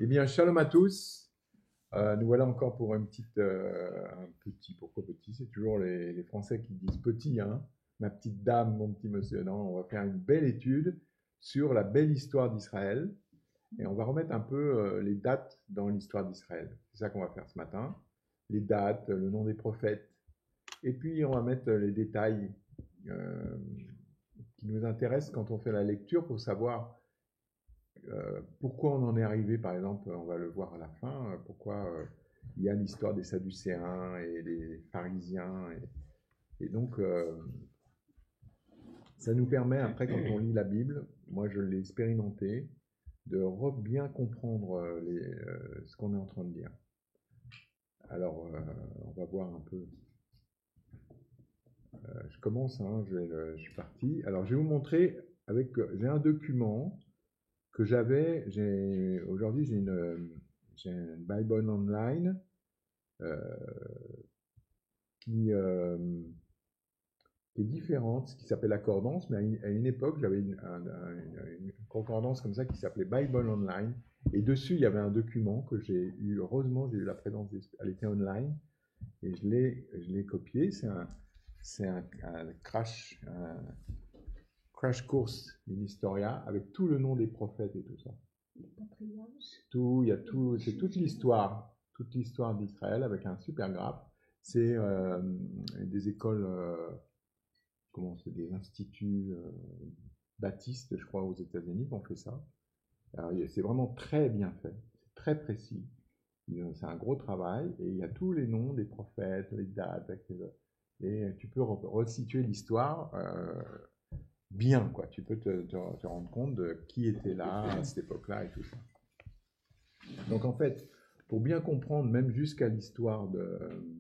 Eh bien, shalom à tous. Nous voilà encore pour un petit, pourquoi petit? C'est toujours les Français qui disent petit, hein. Ma petite dame, mon petit monsieur. Non, on va faire une belle étude sur la belle histoire d'Israël et on va remettre un peu les dates dans l'histoire d'Israël. C'est ça qu'on va faire ce matin. Les dates, le nom des prophètes. Et puis, on va mettre les détails euh, qui nous intéressent quand on fait la lecture pour savoir pourquoi on en est arrivé, par exemple, on va le voir à la fin, pourquoi il y a l'histoire des Sadducéens et des pharisiens. Et donc, ça nous permet, après, quand on lit la Bible, moi je l'ai expérimenté, de bien comprendre ce qu'on est en train de dire. Alors, on va voir un peu. Je commence, hein, je suis parti. Alors, je vais vous montrer j'ai un document que aujourd'hui j'ai une Bible online euh, qui, euh, qui est différente, qui s'appelle Accordance, mais à une époque j'avais une concordance comme ça qui s'appelait Bible Online, et dessus il y avait un document que j'ai eu, heureusement j'ai eu la présence, elle était online, et je l'ai copié, c'est crash course in Historia avec tout le nom des prophètes et tout ça. Tout, il y a tout, c'est toute l'histoire d'Israël avec un super graphe. C'est des écoles, comment c'est, des instituts baptistes, je crois, aux États-Unis qui ont fait ça. Alors, c'est vraiment très bien fait, c'est très précis. C'est un gros travail et il y a tous les noms des prophètes, les dates, et tu peux resituer l'histoire bien, quoi. Tu peux te rendre compte de qui était là à cette époque-là et tout ça. Donc en fait, pour bien comprendre, même jusqu'à l'histoire de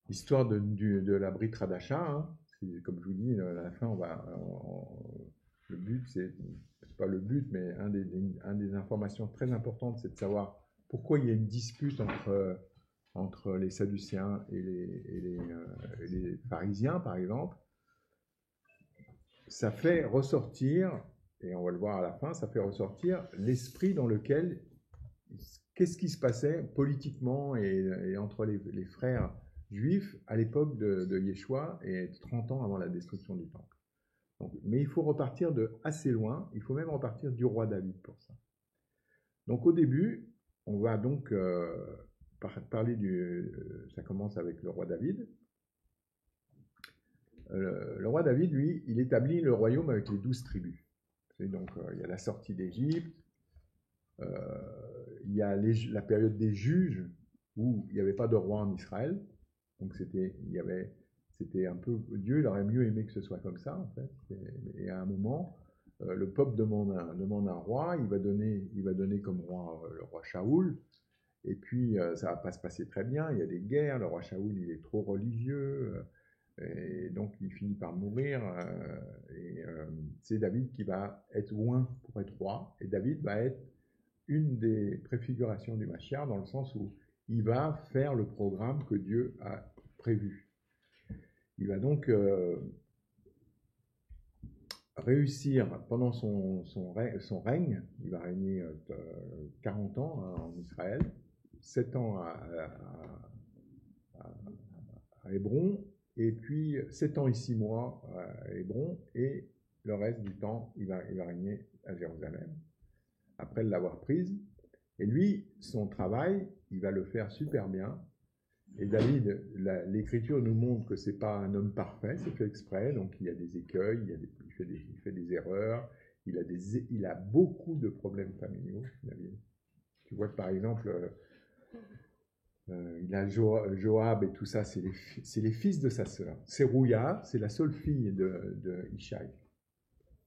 la Brit Hadasha, hein, comme je vous dis, à la fin, le but, c'est pas le but, mais un des informations très importantes, c'est de savoir pourquoi il y a une dispute entre les Sadducéens et les pharisiens, par exemple. Ça fait ressortir, et on va le voir à la fin, ça fait ressortir l'esprit dans lequel, qu'est-ce qui se passait politiquement et entre les frères juifs à l'époque de Yeshua et 30 ans avant la destruction du temple. Donc, mais il faut repartir de assez loin, il faut même repartir du roi David pour ça. Donc au début, on va donc parler ça commence avec le roi David. Le roi David, lui, il établit le royaume avec les 12 tribus. Et donc, il y a la sortie d'Égypte, il y a la période des juges, où il n'y avait pas de roi en Israël. Donc, c'était un peu, Dieu, il aurait mieux aimé que ce soit comme ça, en fait. Et à un moment, le peuple demande un roi, il va donner comme roi le roi Shaoul, et puis ça va pas se passer très bien, il y a des guerres, le roi Shaoul, il est trop religieux, et donc il finit par mourir, c'est David qui va être loin pour être roi, et David va être une des préfigurations du Mashiach, dans le sens où il va faire le programme que Dieu a prévu. Il va donc réussir pendant son règne, il va régner 40 ans en Israël, 7 ans à Hébron, et puis 7 ans et 6 mois à Hébron, et le reste du temps, il va régner à Jérusalem, après l'avoir prise. Et lui, son travail, il va le faire super bien. Et David, l'Écriture nous montre que c'est pas un homme parfait, c'est fait exprès, donc il y a des écueils, il fait des erreurs, il a beaucoup de problèmes familiaux, David. Tu vois que par exemple, il a Joab et tout ça, c'est les fils de sa sœur. Sérouya, c'est la seule fille de Ishaï.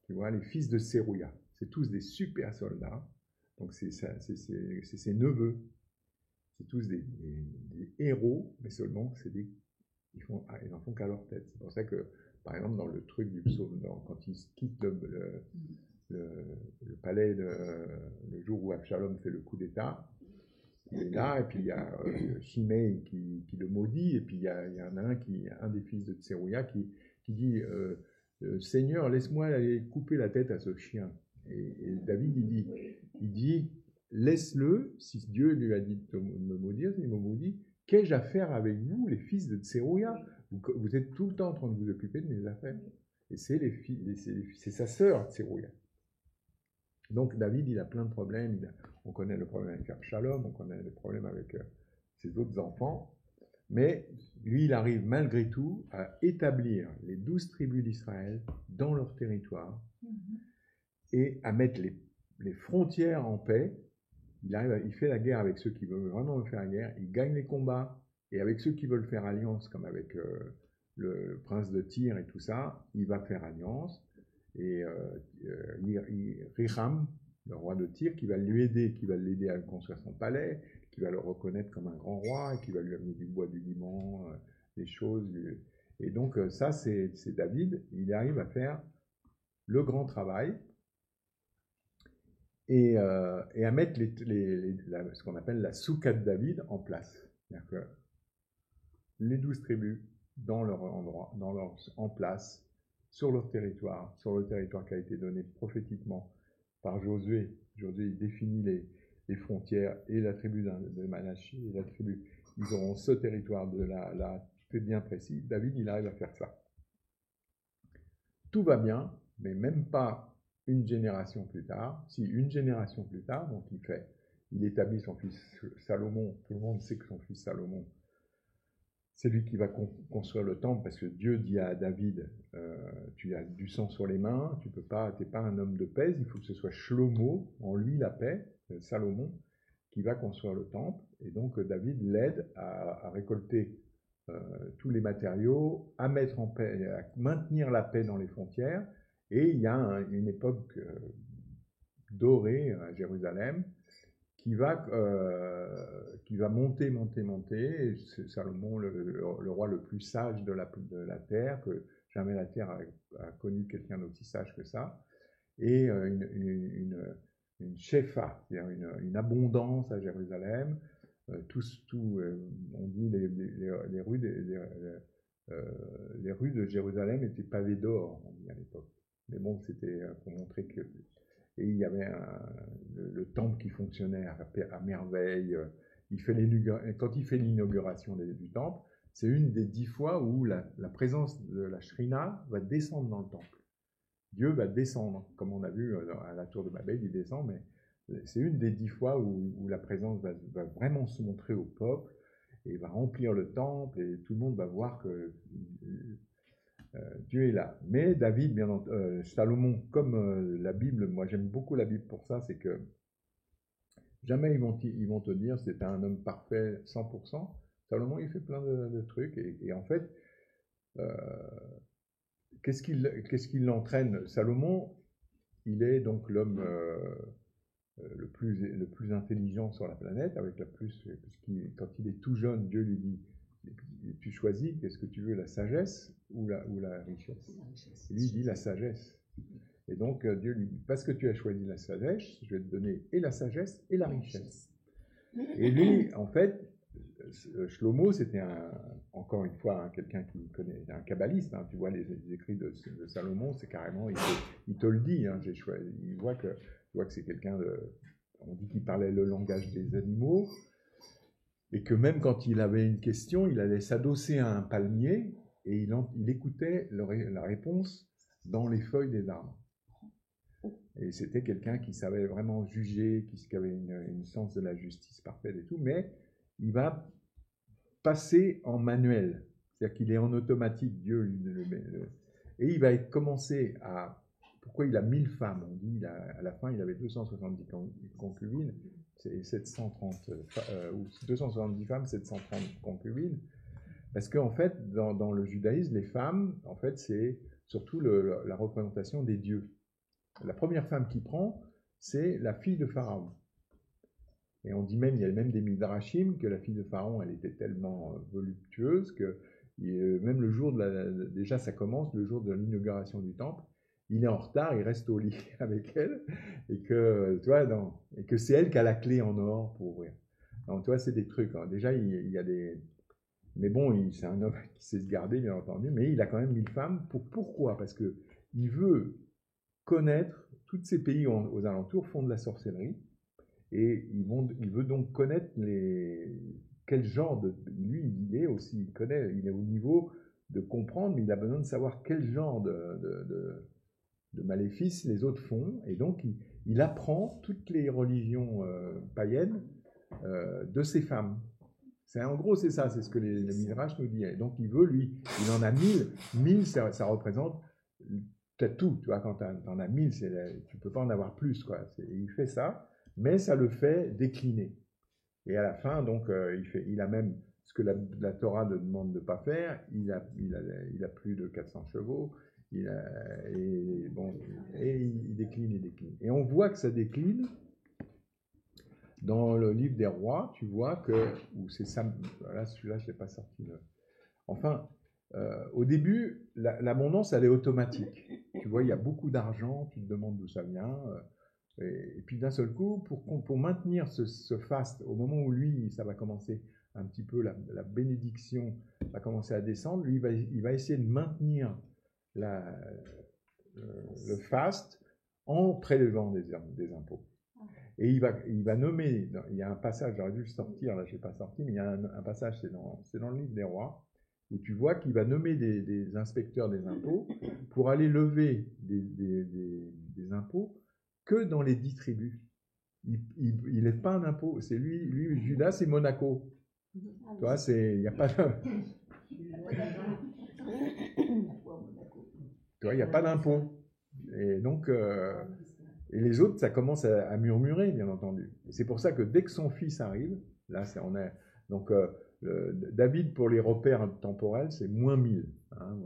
Tu vois, les fils de Sérouya, c'est tous des super soldats. Donc c'est ses neveux. C'est tous des héros, mais seulement ils en font qu'à leur tête. C'est pour ça que, par exemple, dans le truc du psaume, quand ils quittent le palais le jour où Absalom fait le coup d'État, il est là, et puis il y a Shimei qui le maudit, et puis il y en a un des fils de Tserouya qui dit Seigneur, laisse-moi aller couper la tête à ce chien. Et David, il dit il dit, laisse-le, si Dieu lui a dit de me maudire, il me maudit, qu'ai-je à faire avec vous, les fils de Tsérouïa? Vous êtes tout le temps en train de vous occuper de mes affaires. Et c'est sa sœur, Tsérouïa. Donc David, il a plein de problèmes. On connaît le problème avec Absalom, on connaît le problème avec ses autres enfants. Mais lui, il arrive malgré tout à établir les 12 tribus d'Israël dans leur territoire et à mettre les frontières en paix. Il fait la guerre avec ceux qui veulent vraiment faire la guerre. Il gagne les combats. Et avec ceux qui veulent faire alliance, comme avec le prince de Tyr et tout ça, il va faire alliance. Et Hiram, le roi de Tyr, qui va l'aider à construire son palais, qui va le reconnaître comme un grand roi, et qui va lui amener du bois du Liban, des choses. Et donc ça, c'est David. Il arrive à faire le grand travail et à mettre ce qu'on appelle la soukha de David en place. C'est-à-dire que les 12 tribus dans leur endroit, en place, sur leur territoire, sur le territoire qui a été donné prophétiquement par Josué. Josué, il définit les frontières, et la tribu de Manassé et la tribu, ils auront ce territoire de là, tout est bien précis. David, il arrive à faire ça. Tout va bien, mais même pas une génération plus tard. Si, une génération plus tard, donc il établit son fils Salomon. Tout le monde sait que son fils Salomon, c'est lui qui va construire le temple, parce que Dieu dit à David, tu as du sang sur les mains, tu n'es pas un homme de paix, il faut que ce soit Shlomo, en lui la paix, Salomon, qui va construire le temple. Et donc David l'aide à récolter tous les matériaux, à mettre en paix, à maintenir la paix dans les frontières. Et il y a une époque dorée à Jérusalem, qui va monter. Et c'est Salomon, le roi le plus sage de la terre, que jamais la terre a connu quelqu'un d'aussi sage que ça. Et une shefa, c'est-à-dire une abondance à Jérusalem. On dit les rues de Jérusalem étaient pavées d'or, on dit à l'époque. Mais bon, c'était pour montrer que... Et il y avait le temple qui fonctionnait à merveille. Quand il fait l'inauguration du temple, c'est une des 10 fois où la présence de la Shrina va descendre dans le temple. Dieu va descendre, comme on a vu à la tour de Babel, il descend, mais c'est une des 10 fois où la présence va vraiment se montrer au peuple et va remplir le temple, et tout le monde va voir que Dieu est là. Mais David, bien entendu, Salomon, comme la Bible, moi j'aime beaucoup la Bible pour ça, c'est que jamais ils vont te dire c'était un homme parfait 100%. Salomon, il fait plein de trucs, et en fait, qu'est-ce qui l'entraîne? Salomon, il est donc l'homme le plus intelligent sur la planète, quand il est tout jeune, Dieu lui dit, tu choisis, qu'est-ce que tu veux, la sagesse ou la richesse? Et lui, il dit la sagesse. Et donc, Dieu lui dit, parce que tu as choisi la sagesse, je vais te donner et la sagesse et la richesse. Et lui, en fait, Shlomo, c'était encore une fois quelqu'un qui connaît, un kabbaliste, hein, tu vois les écrits de Salomon, c'est carrément, il te le dit, hein, il voit que c'est quelqu'un on dit qu'il parlait le langage des animaux, et que même quand il avait une question, il allait s'adosser à un palmier, et il écoutait la réponse dans les feuilles des arbres. Et c'était quelqu'un qui savait vraiment juger, qui avait une sens de la justice parfaite et tout, mais il va passer en manuel, c'est-à-dire qu'il est en automatique, Dieu lui le met. Et il va commencer à... Pourquoi il a 1000 femmes? On dit à la fin, il avait 270 concubines, c'est 730, ou 270 femmes, 730 concubines. Parce qu'en fait, dans le judaïsme, les femmes, en fait, c'est surtout la représentation des dieux. La première femme qu'il prend, c'est la fille de Pharaon. Et on dit même, il y a même des midrashim, que la fille de Pharaon, elle était tellement voluptueuse que même le jour déjà ça commence, le jour de l'inauguration du temple, il est en retard, il reste au lit avec elle, et que, tu vois, et que c'est elle qui a la clé en or pour ouvrir. Donc, tu vois, c'est des trucs. Hein. Déjà, il y a des... Mais bon, c'est un homme qui sait se garder, bien entendu, mais il a quand même 1000 femmes. Pourquoi? Parce qu'il veut connaître tous ces pays aux alentours font de la sorcellerie. Et il veut donc connaître quel genre de... Lui, il est aussi, il connaît, il est au niveau de comprendre, mais il a besoin de savoir quel genre de maléfices les autres font. Et donc, il apprend toutes les religions païennes de ces femmes. En gros, c'est ça, c'est ce que les Midrash nous disent. Et donc, il veut, lui, il en a 1000. 1000, ça représente peut-être tout. Tu vois, quand tu en as 1000, tu ne peux pas en avoir plus, quoi. Il fait ça, mais ça le fait décliner. Et à la fin, donc, il a même ce que la Torah ne demande de ne pas faire. Il a plus de 400 chevaux. Et il décline, il décline. Et on voit que ça décline. Dans le livre des rois, tu vois que, ou c'est ça, là, celui-là, je ne l'ai pas sorti. Enfin, au début, l'abondance, elle est automatique. Tu vois, il y a beaucoup d'argent, tu te demandes d'où ça vient. Et puis d'un seul coup, pour maintenir ce faste, au moment où lui, ça va commencer un petit peu, la bénédiction va commencer à descendre, lui, il va essayer de maintenir le faste en prélevant des impôts. Et il va nommer, il y a un passage, j'aurais dû le sortir, là je ne l'ai pas sorti, mais il y a un passage, c'est dans le livre des rois, où tu vois qu'il va nommer des inspecteurs des impôts pour aller lever des impôts que dans les 10 tribus. Il lève pas un impôt, c'est lui Judas, c'est Monaco. Tu vois, il n'y a pas tu vois, il n'y a pas d'impôt. Et donc... et les autres, ça commence à murmurer, bien entendu. Et c'est pour ça que dès que son fils arrive, là, donc David, pour les repères temporels, c'est moins 1000. Hein,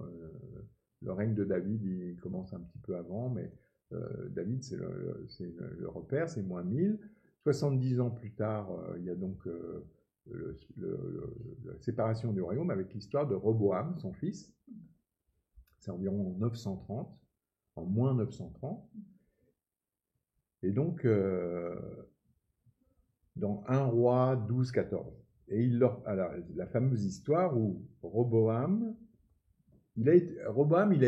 le règne de David, il commence un petit peu avant, mais David, c'est le repère, c'est moins 1000. 70 ans plus tard, il y a donc la séparation du royaume avec l'histoire de Roboam, son fils. C'est environ 930, en moins 930. Et donc, dans 1 roi 12-14. Et alors, la fameuse histoire où Roboam, il a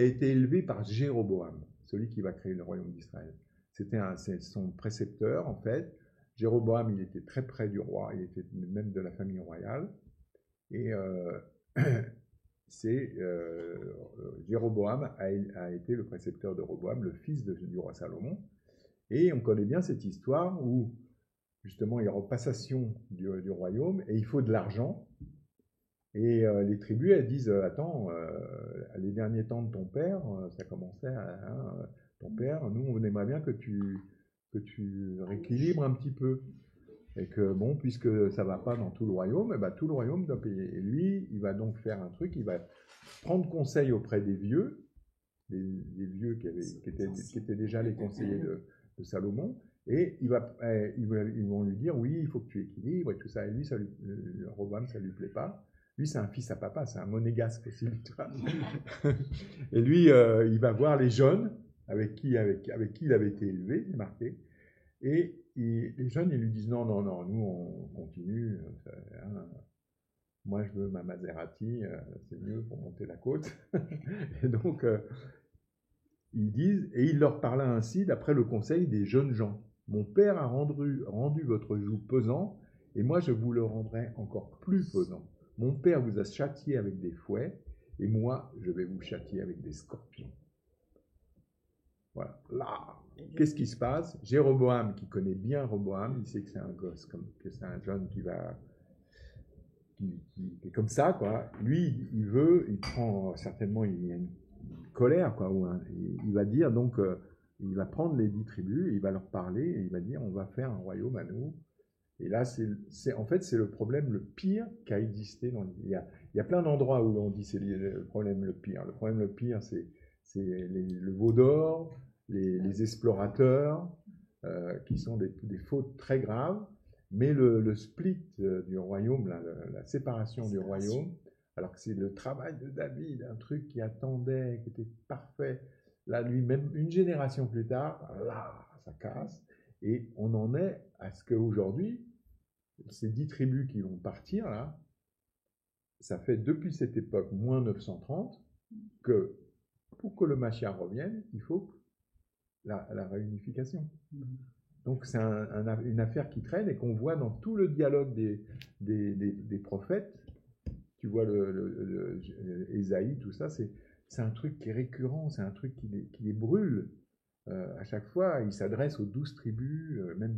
été élevé par Jéroboam, celui qui va créer le royaume d'Israël. C'est son précepteur, en fait. Jéroboam, il était très près du roi, il était même de la famille royale. Et Jéroboam a été le précepteur de Roboam, le fils du roi Salomon. Et on connaît bien cette histoire où, justement, il y aura passation du royaume et il faut de l'argent. Et les tribus, elles disent, attends, les derniers temps de ton père, ça commençait ton père, nous, on aimerait bien que tu rééquilibres un petit peu. Et que, bon, puisque ça ne va pas dans tout le royaume, et ben, tout le royaume doit payer. Et lui, il va donc faire un truc, il va prendre conseil auprès des vieux, des vieux qui étaient déjà les conseillers de Salomon, et ils vont lui dire, oui, il faut que tu équilibres et tout ça. Et lui, Roboam, ça ne lui plaît pas. Lui, c'est un fils à papa, c'est un monégasque aussi. Et lui, il va voir les jeunes avec qui il avait été élevé, c'est marqué. Et les jeunes, ils lui disent, non, nous, on continue. Moi, je veux ma Maserati, c'est mieux pour monter la côte. Et donc... ils disent, et il leur parla ainsi d'après le conseil des jeunes gens. Mon père a rendu votre joug pesant, et moi je vous le rendrai encore plus pesant. Mon père vous a châtié avec des fouets, et moi je vais vous châtier avec des scorpions. Voilà. Là, qu'est-ce qui se passe? Jéroboam, qui connaît bien Roboam, il sait que c'est un gosse, que c'est un jeune qui est comme ça, quoi. Lui, il prend certainement, il y a une colère, quoi, il va dire, donc, il va prendre les 10 tribus, il va leur parler, et il va dire, on va faire un royaume à nous. Et là, en fait, c'est le problème le pire qui a existé. Il y a plein d'endroits où on dit c'est le problème le pire. Le problème le pire, c'est le veau d'or, les explorateurs, qui sont des fautes très graves. Mais le split du royaume, la séparation du royaume, alors que c'est le travail de David, un truc qui attendait, qui était parfait. Là, lui, même une génération plus tard, là, ça casse. Et on en est à ce qu'aujourd'hui, ces 10 tribus qui vont partir, là, ça fait depuis cette époque, moins 930, que pour que le Mashiach revienne, il faut la réunification. Donc c'est une affaire qui traîne et qu'on voit dans tout le dialogue des prophètes. Tu vois Ésaïe, tout ça, c'est un truc qui est récurrent, c'est un truc qui les brûle. À chaque fois, il s'adresse aux 12 tribus, même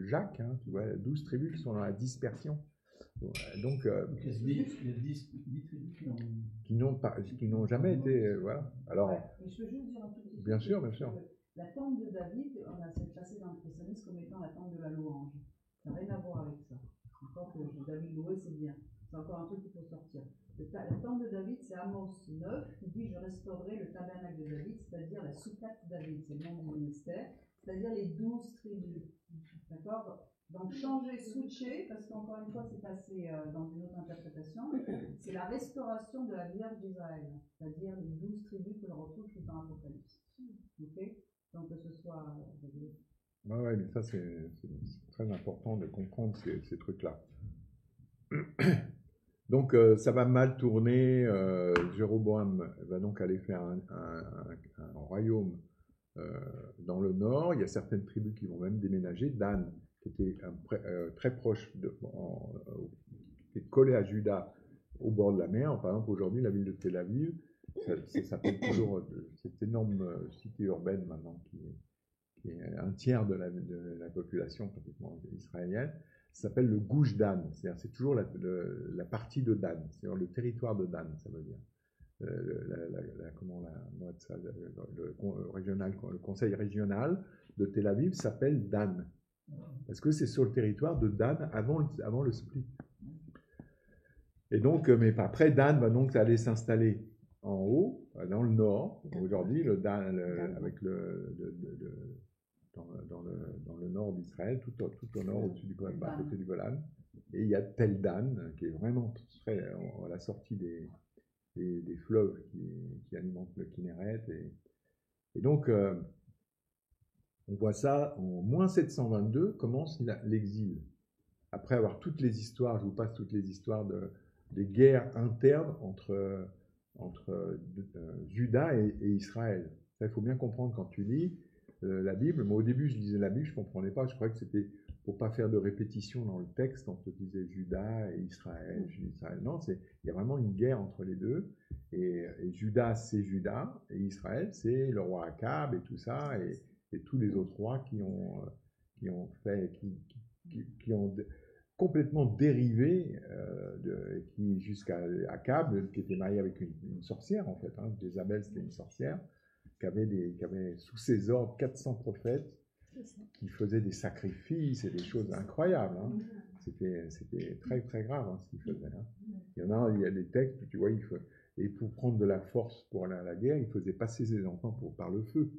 Jacques, hein, tu vois, 12 tribus qui sont dans la dispersion. Donc, il y a 10 tribus qui n'ont jamais été. Voilà. Alors, ouais, mais je peux juste dire un tout petit bien sûr, bien sûr. La tente de David, on a cette passée dans le christianisme comme étant la tente de la louange. Ça n'a rien à voir avec ça. Encore que David loué, c'est bien. C'est encore un truc qu'il faut sortir. La tente de David, c'est Amos 9 qui dit: je restaurerai le tabernacle de David, c'est-à-dire la soukhat de David, c'est le nom du ministère, c'est-à-dire les 12 tribus. D'accord? Donc changer, switcher, parce qu'encore une fois c'est passé dans une autre interprétation, c'est la restauration de la Vierge d'Israël, c'est-à-dire les 12 tribus que l'on retrouve tout dans l'Apocalypse. Ok? Donc que ce soit... Ouais, mais ça c'est très important de comprendre ces trucs-là. Donc ça va mal tourner. Jéroboam va donc aller faire un royaume dans le nord. Il y a certaines tribus qui vont même déménager. Dan, qui était très proche, qui est collé à Juda au bord de la mer. Par exemple, aujourd'hui, la ville de Tel Aviv, ça s'appelle toujours cette énorme cité urbaine maintenant qui est un tiers de la population pratiquement israélienne. Ça s'appelle le Gouche Dan, c'est toujours la partie de Dan, c'est-à-dire le territoire de Dan, ça veut dire. Le conseil régional de Tel Aviv s'appelle Dan, parce que c'est sur le territoire de Dan avant le split. Et donc, mais après, Dan va donc aller s'installer en haut, dans le nord. Aujourd'hui, avec dans le nord d'Israël, tout au nord, au-dessus du Golan, à côté du Golan. Et il y a Tel Dan, qui est vraiment très à la sortie des fleuves qui alimentent le Kinneret. Et donc, on voit ça en moins 722, commence l'exil. Après avoir toutes les histoires, je vous passe toutes les histoires des guerres internes entre Juda et Israël. Ça, il faut bien comprendre quand tu lis la Bible. Moi, au début, je lisais la Bible, je ne comprenais pas. Je croyais que c'était pour ne pas faire de répétition dans le texte. On te disait Juda et Israël. Non, il y a vraiment une guerre entre les deux. Et Juda, c'est Juda. Et Israël, c'est le roi Akab et tout ça. Et tous les autres rois qui ont complètement dérivé, jusqu'à Akab, qui était marié avec une sorcière, en fait. Hein. Jézabel, c'était une sorcière. Qui avait sous ses ordres 400 prophètes qui faisaient des sacrifices et des choses incroyables. Hein. C'était très très grave hein, ce qu'ils faisaient. Hein. Il y a des textes, tu vois, et pour prendre de la force pour aller à la guerre, il faisait passer ses enfants par le feu.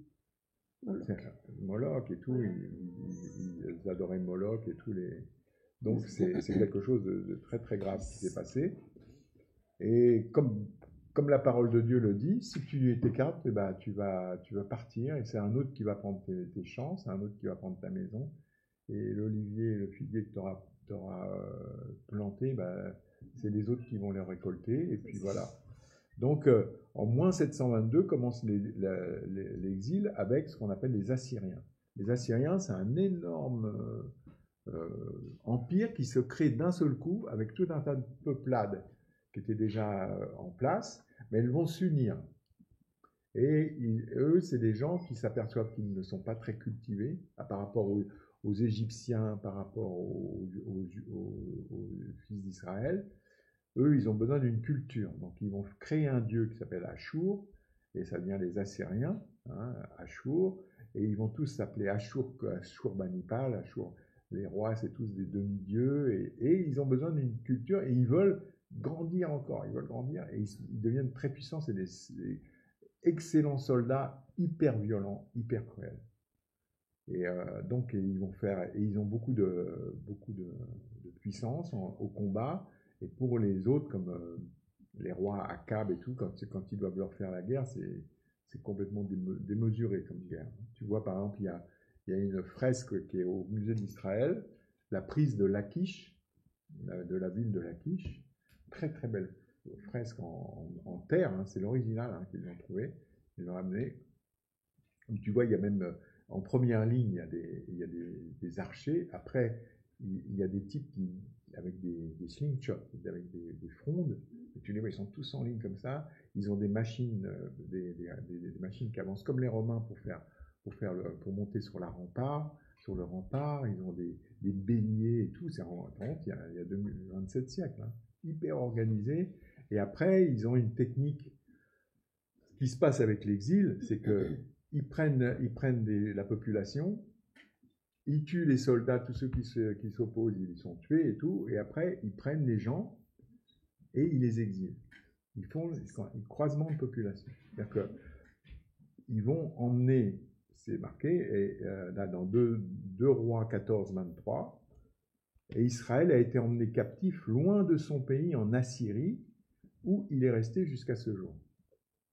Moloch et tout, ils adoraient Moloch et tous les... Donc c'est quelque chose de très très grave qui s'est passé. Et comme la parole de Dieu le dit, si tu t'écartes, bah, tu vas partir, et c'est un autre qui va prendre tes champs, c'est un autre qui va prendre ta maison, et l'olivier et le figuier que tu auras planté, bah, c'est les autres qui vont les récolter, et puis voilà. Donc, en moins 722 commence l'exil avec ce qu'on appelle les Assyriens. Les Assyriens, c'est un énorme empire qui se crée d'un seul coup avec tout un tas de peuplades qui étaient déjà en place, mais elles vont s'unir. Et eux, c'est des gens qui s'aperçoivent qu'ils ne sont pas très cultivés par rapport aux Égyptiens, par rapport aux fils d'Israël. Eux, ils ont besoin d'une culture. Donc, ils vont créer un dieu qui s'appelle Ashur, et ça devient les Assyriens, hein, Ashur, et ils vont tous s'appeler Ashurbanipal, Ashur. Les rois, c'est tous des demi-dieux, et ils ont besoin d'une culture, et ils veulent grandir encore, ils veulent grandir, et ils deviennent très puissants, c'est des excellents soldats, hyper violents, hyper cruels. Et donc, ils ont beaucoup de puissance au combat, et pour les autres, comme les rois Akab et tout, quand ils doivent leur faire la guerre, c'est complètement démesuré comme guerre. Tu vois, par exemple, il y a une fresque qui est au musée d'Israël, la prise de Lachish, de la ville de Lachish, très très belle fresque en terre, hein, c'est l'original hein, qu'ils ont trouvé, ils l'ont amené. où tu vois, il y a même en première ligne, il y a des archers. Après, il y a des types avec des slingshots, avec des frondes. Et tu les vois, ils sont tous en ligne comme ça. Ils ont des machines, des machines qui avancent comme les Romains pour monter sur le rempart. Ils ont des béliers et tout. C'est il y a 27 siècles, hein, hyper organisé. Et après, ils ont une technique. Ce qui se passe avec l'exil, c'est qu'ils prennent la population, ils tuent les soldats, tous ceux qui s'opposent, ils sont tués et tout, et après, ils prennent les gens et ils les exilent. Ils font un croisement de population. C'est-à-dire qu'ils vont emmener, c'est marqué, et, là, dans 2 Rois 14, 23, et Israël a été emmené captif loin de son pays en Assyrie, où il est resté jusqu'à ce jour.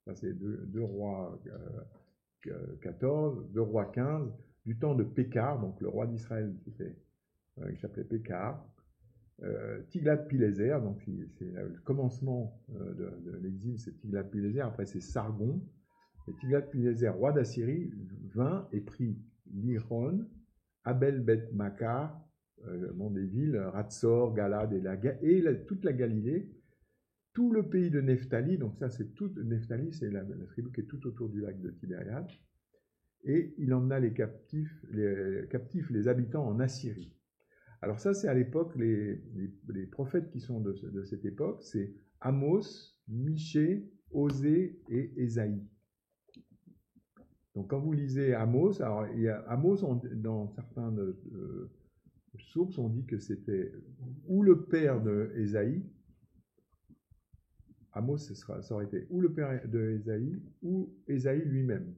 Ça, c'est 2 Rois 14, 2 Rois 15, du temps de Pécar, donc le roi d'Israël qui s'appelait Pécar. Tiglath-Pileser, donc c'est le commencement de l'exil, c'est Tiglath-Pileser, après c'est Sargon. Et Tiglath-Pileser, roi d'Assyrie, vint et prit l'Iron, Abel-Beth-Maca, des villes, Ratsor, Galad et toute la Galilée, tout le pays de Nephtali, donc ça c'est tout, Nephtali c'est la tribu qui est tout autour du lac de Tibériade, et il emmena les captifs, les habitants en Assyrie. Alors ça c'est à l'époque, les prophètes qui sont de cette époque, c'est Amos, Michée, Osée et Ésaïe. Donc quand vous lisez Amos, alors il y a Amos, dans certaines sources, on dit que c'était ou le père de Ésaïe. Amos, ça aurait été ou le père de Ésaïe ou Ésaïe lui-même.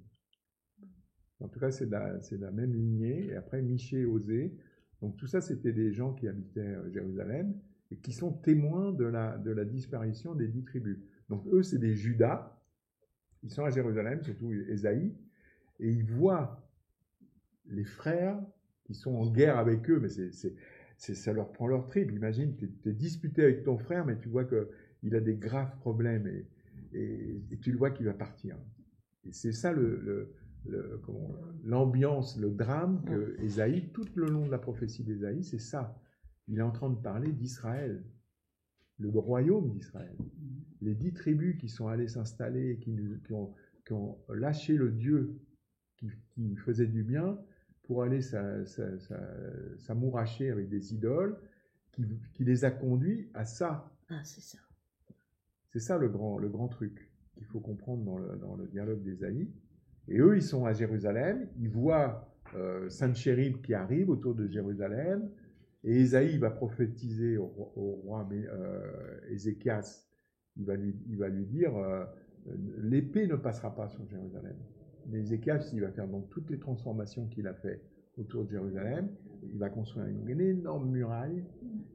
En tout cas, c'est de la même lignée. Et après, Michée, Osée. Donc tout ça, c'était des gens qui habitaient Jérusalem et qui sont témoins de la disparition des 10 tribus. Donc eux, c'est des Judas. Ils sont à Jérusalem, surtout Ésaïe, et ils voient les frères qui sont en guerre avec eux, mais ça leur prend leur trip. Imagine, tu es disputé avec ton frère, mais tu vois qu'il a des graves problèmes et tu le vois qu'il va partir. Et c'est ça l'ambiance, le drame que Ésaïe, tout le long de la prophétie d'Ésaïe, c'est ça. Il est en train de parler d'Israël, le royaume d'Israël. Les 10 tribus qui sont allées s'installer, qui ont lâché le Dieu qui faisait du bien pour aller s'amouracher avec des idoles, qui les a conduits à ça. Ah, c'est ça. C'est ça le grand truc qu'il faut comprendre dans le dialogue d'Ésaïe. Et eux, ils sont à Jérusalem, ils voient Sanchérib qui arrive autour de Jérusalem, et Ésaïe va prophétiser au roi Ézéchias. Il va lui dire l'épée ne passera pas sur Jérusalem. Mais Ézéchias, il va faire donc toutes les transformations qu'il a fait autour de Jérusalem. Il va construire une énorme muraille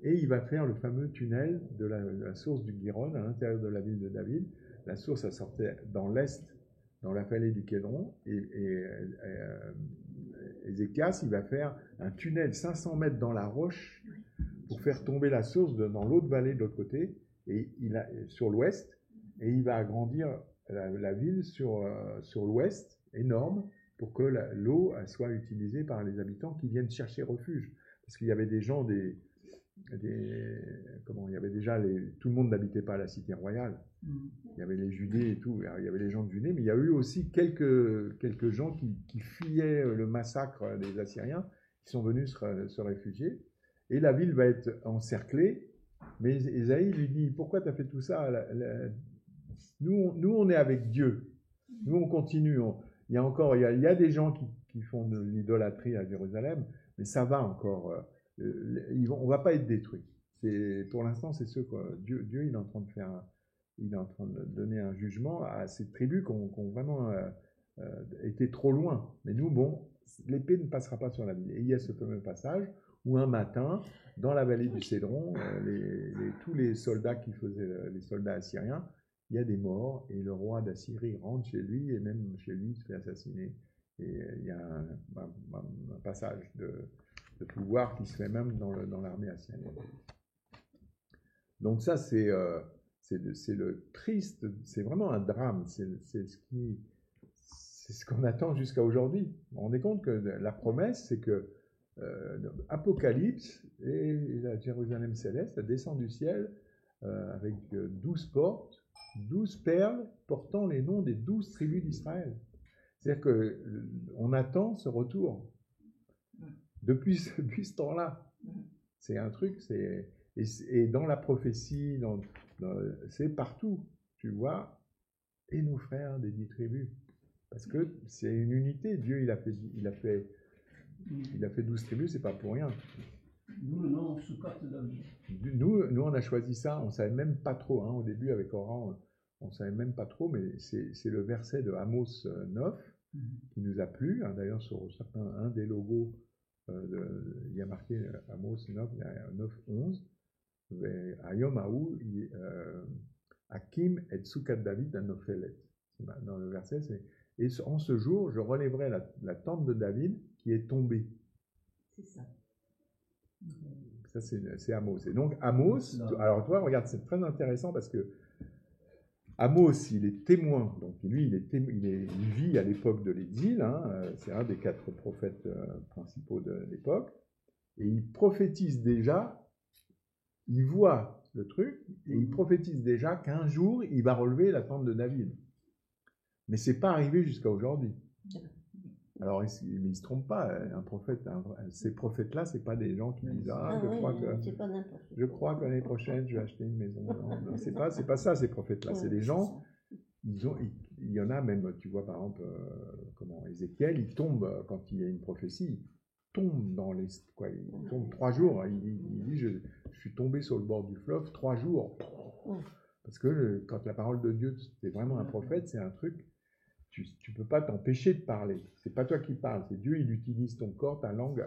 et il va faire le fameux tunnel de la source du Guiron à l'intérieur de la ville de David. La source, elle sortait dans l'est, dans la vallée du Kédron. Et Ézéchias, il va faire un tunnel 500 mètres dans la roche pour faire tomber la source dans l'autre vallée de l'autre côté, et sur l'ouest, et il va agrandir la ville sur l'ouest, énorme, pour que l'eau soit utilisée par les habitants qui viennent chercher refuge. Parce qu'il y avait des gens, il y avait déjà tout le monde n'habitait pas à la cité royale. Il y avait les Judées et tout. Alors, il y avait les gens de Judée, mais il y a eu aussi quelques gens qui fuyaient le massacre des Assyriens, qui sont venus se réfugier. Et la ville va être encerclée. Mais Ésaïe lui dit, pourquoi tu as fait tout ça? Nous, on est avec Dieu. Nous, on continue. Il y a des gens qui font de l'idolâtrie à Jérusalem, mais ça va encore. On ne va pas être détruit. Pour l'instant, c'est ce que Dieu il est en train de faire. Il est en train de donner un jugement à ces tribus qui ont vraiment été trop loin. Mais nous, bon, l'épée ne passera pas sur la ville. Et il y a ce fameux passage où un matin, dans la vallée du Cédron, tous les soldats qui faisaient les soldats assyriens, il y a des morts et le roi d'Assyrie rentre chez lui et même chez lui il se fait assassiner. Et il y a un passage de pouvoir qui se fait même dans l'armée assyrienne. Donc ça, c'est le triste, c'est vraiment un drame. c'est ce qu'on attend jusqu'à aujourd'hui. Vous vous rendez compte que la promesse, c'est que Apocalypse et la Jérusalem céleste, elle descend du ciel avec 12 portes, 12 perles portant les noms des 12 tribus d'Israël. C'est-à-dire qu'on attend ce retour depuis ce temps-là. C'est un truc, et dans la prophétie, c'est partout, tu vois, et nos frères des 10 tribus. Parce que c'est une unité. Dieu, il a fait 12 tribus, c'est pas pour rien. Nous, le nom Soukot David. Nous, on a choisi ça, on savait même pas trop. Au début, avec Oran, on savait même pas trop, mais c'est le verset de Amos 9 qui nous a plu. D'ailleurs, sur un des logos, il y a marqué Amos 9, il y a 9-11. Ayom Aou, Hakim et Soukat David Anofelet. Dans le verset, c'est et en ce jour, je relèverai la tente de David qui est tombée. C'est ça. Ça, c'est Amos. Et donc, Amos, alors toi, regarde, c'est très intéressant parce que Amos, il est témoin. Donc, lui, il vit à l'époque de l'exil. C'est un des 4 prophètes principaux de l'époque. Et il prophétise déjà, il voit le truc, et il prophétise déjà qu'un jour, il va relever la tente de David. Mais c'est pas arrivé jusqu'à aujourd'hui. Alors, il ne se trompe pas. Un prophète, ces prophètes-là, c'est pas des gens qui disent je crois que l'année prochaine, je vais acheter une maison. Non, c'est pas ça, ces prophètes-là. C'est des gens. Il y en a même, tu vois, par exemple, Ézéchiel, il tombe quand il y a une prophétie. Il tombe il tombe 3 jours. Il dit je suis tombé sur le bord du fleuve 3 jours. Parce que quand la parole de Dieu, c'est vraiment un prophète, c'est un truc. Tu ne peux pas t'empêcher de parler. C'est pas toi qui parles, c'est Dieu, il utilise ton corps, ta langue.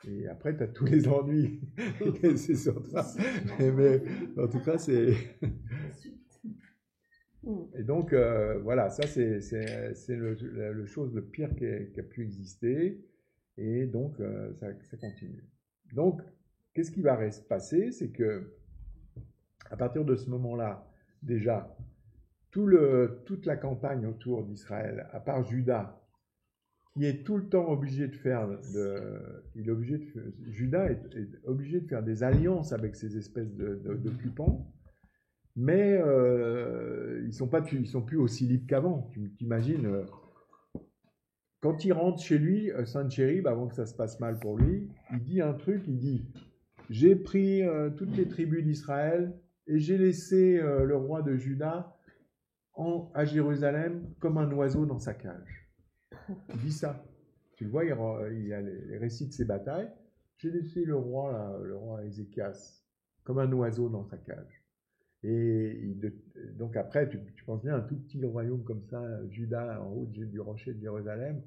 Et après, tu as tous les ennuis. C'est sur ça. Mais en tout cas, c'est... Et donc, voilà, ça, c'est le chose le pire qui a pu exister. Et donc, ça continue. Donc, qu'est-ce qui va se passer? C'est que, à partir de ce moment-là, déjà, toute la campagne autour d'Israël, à part Juda, qui est tout le temps obligé de faire Juda est obligé de faire des alliances avec ces espèces d'occupants, mais ils sont plus aussi libres qu'avant. Tu t'imagines, quand il rentre chez lui, Sennacherib, avant que ça se passe mal pour lui, il dit un truc, il dit « J'ai pris toutes les tribus d'Israël et j'ai laissé le roi de Juda à Jérusalem comme un oiseau dans sa cage. » Il dit ça. Tu le vois, il y a les récits de ses batailles. J'ai laissé le roi Ézéchias, comme un oiseau dans sa cage. Et donc après, tu penses bien, un tout petit royaume comme ça, Juda, en haut du rocher de Jérusalem,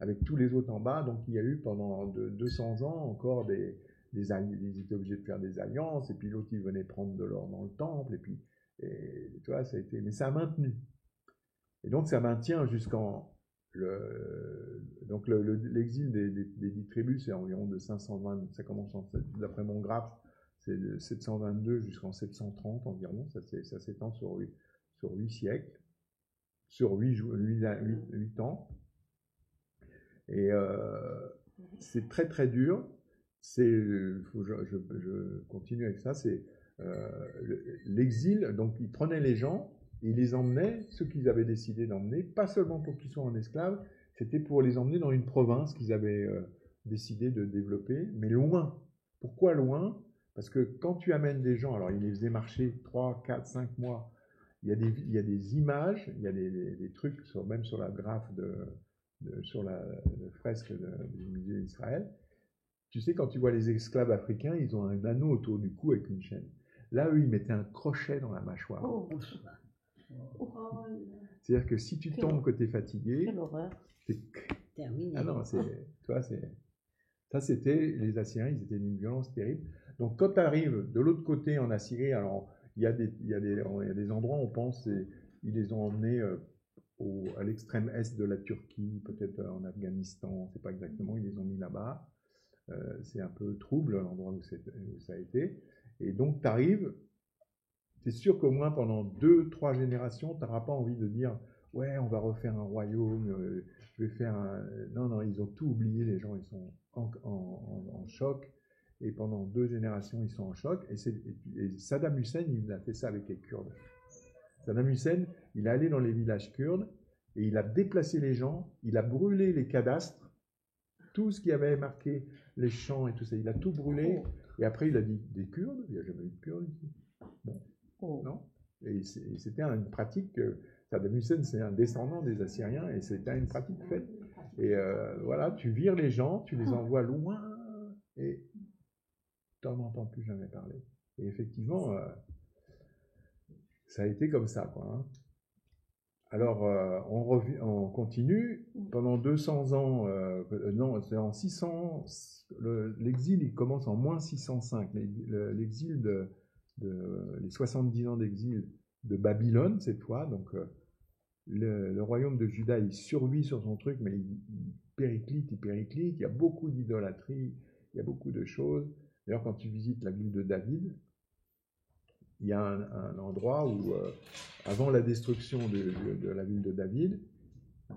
avec tous les autres en bas. Donc il y a eu pendant 200 ans encore ils étaient obligés de faire des alliances, et puis l'autre, il venait prendre de l'or dans le temple, et puis, tu vois, mais ça a maintenu. Et donc ça maintient jusqu'en... Donc l'exil des 10 tribus, c'est environ de 520, ça commence d'après mon graphe, c'est de 722 jusqu'en 730 environ, ça s'étend sur 8 siècles, sur 8 ans. Et c'est très très dur. Je continue avec ça, c'est l'exil, donc ils prenaient les gens, et ils les emmenaient, ceux qu'ils avaient décidé d'emmener, pas seulement pour qu'ils soient en esclaves, c'était pour les emmener dans une province qu'ils avaient décidé de développer, mais loin. Pourquoi loin? Parce que quand tu amènes des gens, alors ils les faisaient marcher 3, 4, 5 mois, il y a des images, il y a des trucs, même sur la graphe, sur la fresque du musée d'Israël. Tu sais, quand tu vois les esclaves africains, ils ont un anneau autour du cou avec une chaîne. Là, eux, ils mettaient un crochet dans la mâchoire. C'est-à-dire que si tu tombes que tu es fatigué, c'est terminé. Ah non, ça c'était les Assyriens, ils étaient d'une violence terrible. Donc quand tu arrives de l'autre côté en Assyrie, alors il y a des endroits où on pense ils les ont emmenés à l'extrême est de la Turquie, peut-être en Afghanistan, on ne sait pas exactement, ils les ont mis là-bas. C'est un peu trouble l'endroit où ça a été. Et donc tu arrives, c'est sûr qu'au moins pendant 2-3 générations, tu n'auras pas envie de dire ouais, on va refaire un royaume, je vais faire un... Non, non, ils ont tout oublié, les gens, ils sont en choc. Et pendant 2 générations, ils sont en choc. Et Saddam Hussein, il a fait ça avec les Kurdes. Saddam Hussein, il est allé dans les villages kurdes et il a déplacé les gens, il a brûlé les cadastres, tout ce qui avait marqué les champs et tout ça, il a tout brûlé. Et après, il a dit, des Kurdes? Il n'y a jamais eu de Kurdes ici. Bon, non. Et c'était une pratique que Saddam Hussein, c'est un descendant des Assyriens et c'était une pratique faite. Et voilà, tu vires les gens, tu les envoies loin et tu n'en entends plus jamais parler. Et effectivement, ça a été comme ça, quoi. Hein. Alors, on continue. Pendant 200 ans, non, c'est en 600, l'exil, il commence en moins 605. L'exil les 70 ans d'exil de Babylone, cette fois. Donc, le royaume de Juda, il survit sur son truc, mais il périclite. Il y a beaucoup d'idolâtrie, il y a beaucoup de choses. D'ailleurs, quand tu visites la ville de David, il y a un endroit où, avant la destruction de la ville de David,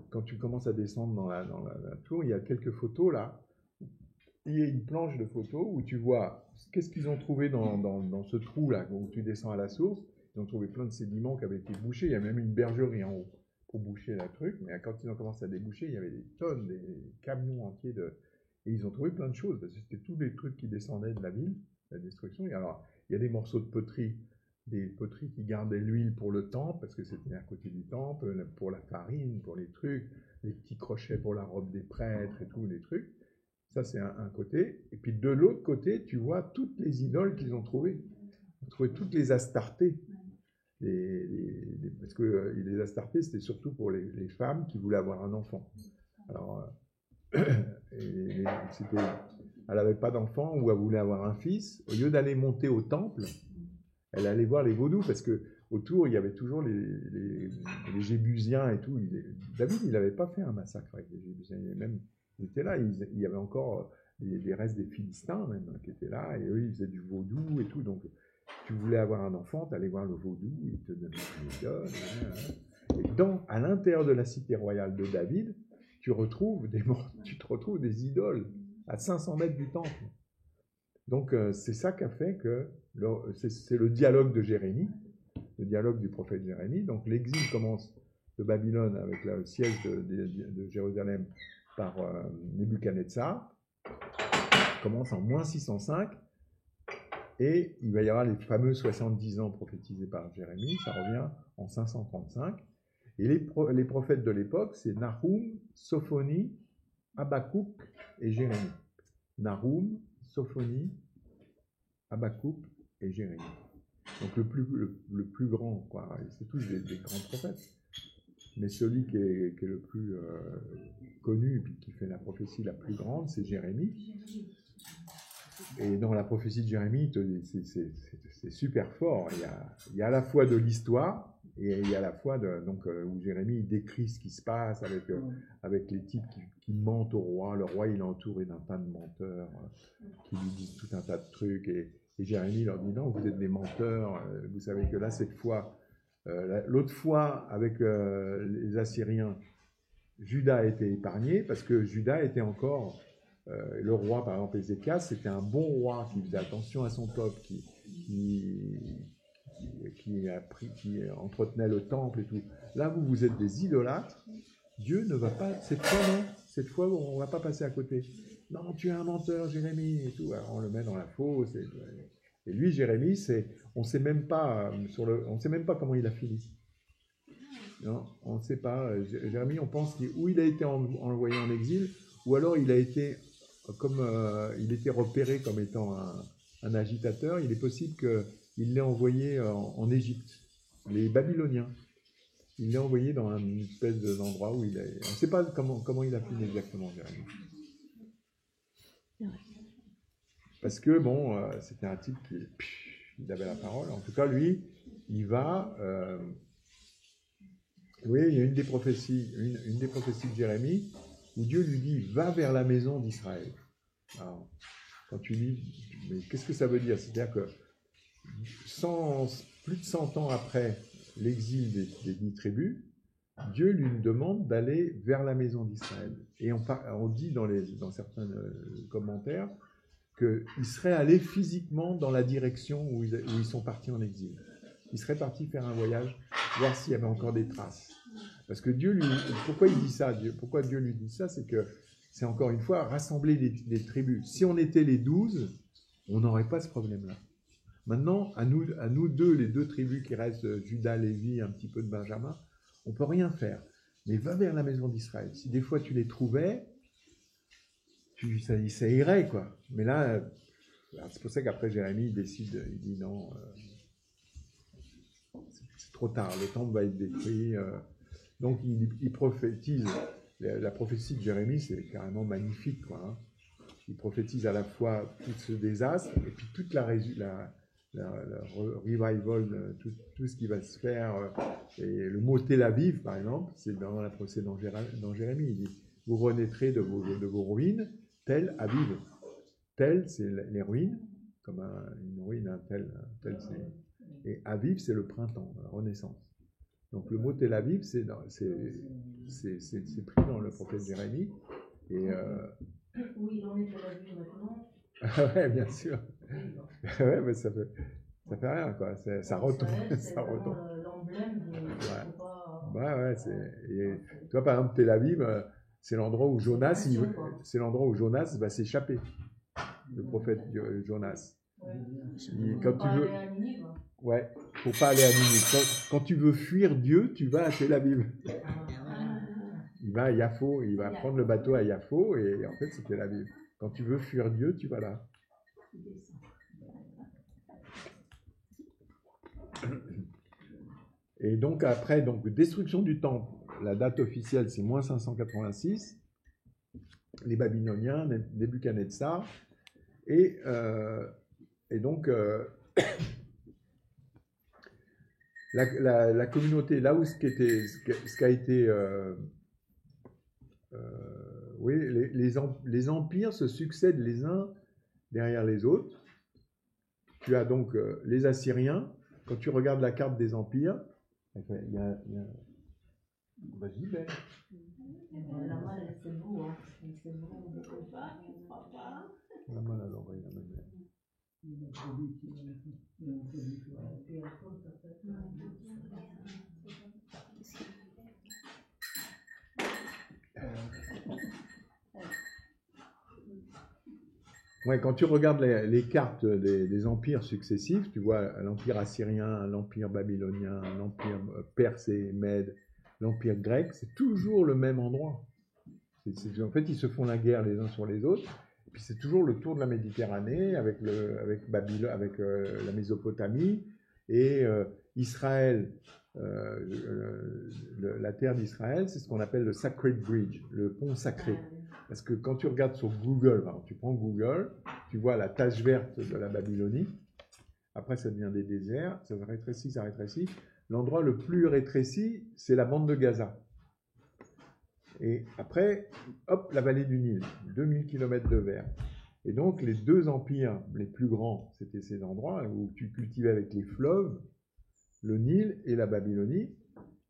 quand tu commences à descendre dans la tour, il y a quelques photos là. Il y a une planche de photos où tu vois qu'est-ce qu'ils ont trouvé dans ce trou là, où tu descends à la source. Ils ont trouvé plein de sédiments qui avaient été bouchés. Il y a même une bergerie en haut pour boucher le truc. Mais quand ils ont commencé à déboucher, il y avait des tonnes, des camions entiers de... Et ils ont trouvé plein de choses, parce que c'était tous les trucs qui descendaient de la ville, la destruction. Et alors, il y a des morceaux de poterie, des poteries qui gardaient l'huile pour le temple, parce que c'était à côté du temple, pour la farine, pour les trucs, les petits crochets pour la robe des prêtres et tous les trucs. Ça, c'est un côté. Et puis de l'autre côté, tu vois toutes les idoles qu'ils ont trouvées. Ils ont trouvé toutes les Astartés. Parce que les Astartés, c'était surtout pour les femmes qui voulaient avoir un enfant. Alors, elle n'avait pas d'enfant ou elle voulait avoir un fils. Au lieu d'aller monter au temple, elle allait voir les vaudous parce que autour il y avait toujours les Jébusiens et tout. David, il n'avait pas fait un massacre avec les Jébusiens. Ils étaient là. Il y avait encore des restes des Philistins même qui étaient là et eux ils faisaient du vaudou et tout. Donc tu voulais avoir un enfant, tu allais voir le vaudou, il te donnait une idole. Et à l'intérieur de la cité royale de David, tu te retrouves des idoles à 500 mètres du temple. Donc, c'est ça qu'a fait que c'est le dialogue de Jérémie, le dialogue du prophète Jérémie. Donc, l'exil commence de Babylone avec le siège de Jérusalem par Nebuchadnezzar, commence en moins 605, et il va y avoir les fameux 70 ans prophétisés par Jérémie, ça revient en 535. Et les prophètes de l'époque, c'est Nahum, Sophonie, Habakkuk et Jérémie. Nahum, Sophonie, Habakkuk et Jérémie. Donc le plus grand, quoi. C'est tous des grands prophètes. Mais celui qui est le plus connu et qui fait la prophétie la plus grande, c'est Jérémie. Et dans la prophétie de Jérémie, c'est super fort. Il y a à la fois de l'histoire, et il y a à la fois où Jérémie décrit ce qui se passe avec les types qui mentent au roi. Le roi, il est entouré d'un tas de menteurs qui lui disent tout un tas de trucs. Et Jérémie leur dit, non, vous êtes des menteurs. Vous savez que là, cette fois, l'autre fois, avec les Assyriens, Juda a été épargné parce que Juda était encore... le roi, par exemple, Ézéchias, c'était un bon roi qui faisait attention à son peuple, qui entretenait le temple et tout. Là, vous êtes des idolâtres. Dieu ne va pas, cette fois, non. Cette fois, on ne va pas passer à côté. Non, tu es un menteur, Jérémie, et tout. Alors, on le met dans la fosse. Et lui, Jérémie, on ne sait même pas comment il a fini. Non, on ne sait pas. Jérémie, on pense où il a été envoyé en exil, ou alors il a été, il était repéré comme étant un agitateur. Il est possible qu'il l'ait envoyé en Égypte, les Babyloniens. Il l'a envoyé dans une espèce d'endroit où on ne sait pas comment il a fini exactement, Jérémie. Parce que, c'était un type il avait la parole. En tout cas, lui, il va... oui, il y a une des prophéties de Jérémie où Dieu lui dit « Va vers la maison d'Israël ». Alors, quand tu lis, mais qu'est-ce que ça veut dire? C'est-à-dire que plus de 100 ans après l'exil des 10 tribus, Dieu lui demande d'aller vers la maison d'Israël. Et on dit dans certains commentaires qu'il serait allé physiquement dans la direction où ils sont partis en exil. Il serait parti faire un voyage, voir s'il y avait encore des traces. Parce que pourquoi il dit ça, pourquoi Dieu lui dit ça, c'est que c'est encore une fois rassembler les tribus. Si on était les 12, on n'aurait pas ce problème-là. Maintenant, à nous deux, les deux tribus qui restent, Judas, Lévi, un petit peu de Benjamin, on ne peut rien faire. Mais va vers la maison d'Israël. Si des fois tu les trouvais, ça irait, quoi. Mais là, c'est pour ça qu'après Jérémie, il dit non, c'est trop tard, le temple va être détruit. Donc il prophétise. La prophétie de Jérémie, c'est carrément magnifique, quoi. Hein. Il prophétise à la fois tout ce désastre et puis toute la revival, tout ce qui va se faire. Et le mot Tel Aviv, par exemple, c'est dans Jérémie. Il dit, vous renaîtrez de vos ruines, Tel Aviv. Tel, c'est les ruines, comme une ruine, un tel c'est... Et Aviv, c'est le printemps, la renaissance. Donc le mot Tel Aviv, c'est pris dans le prophète Jérémie. Et, oui, il en est Tel Aviv maintenant. Ah ouais, bien sûr. Ouais, mais ça fait rien, quoi. Ça retombe. Ça retombe. L'emblème de... Ouais, tu vois, par exemple, Tel Aviv, c'est l'endroit où Jonas va s'échapper. Le prophète Jonas. Quand tu veux... Ouais, faut pas aller à Ninive. Quand tu veux fuir Dieu, tu vas à Tel Aviv. Il va à Yafo, il va prendre le bateau à Yafo, et en fait, c'est Tel Aviv. Quand tu veux fuir Dieu, tu vas là. Et donc après, destruction du temple, la date officielle c'est moins 586, les Babyloniens, Nebuchadnezzar, et donc la communauté, là où ce qui a été... oui, les empires se succèdent les uns derrière les autres. Tu as donc les Assyriens. Quand tu regardes la carte des empires, il y a... Vas-y, Ben. La malle, c'est beau, hein. C'est beau. La malle, alors, oui, la malle. Ouais, quand tu regardes les cartes des empires successifs, tu vois l'empire assyrien, l'empire babylonien, l'empire perse et mède, l'empire grec, c'est toujours le même endroit. En fait, ils se font la guerre les uns sur les autres, et puis c'est toujours le tour de la Méditerranée avec Babylone, avec la Mésopotamie et Israël. La terre d'Israël, c'est ce qu'on appelle le Sacred Bridge, le pont sacré. Parce que quand tu regardes sur Google, tu prends Google, tu vois la tache verte de la Babylonie, après ça devient des déserts, ça rétrécit. L'endroit le plus rétréci, c'est la bande de Gaza. Et après, hop, la vallée du Nil, 2000 km de verre. Et donc les deux empires les plus grands, c'était ces endroits où tu cultivais avec les fleuves, le Nil et la Babylonie.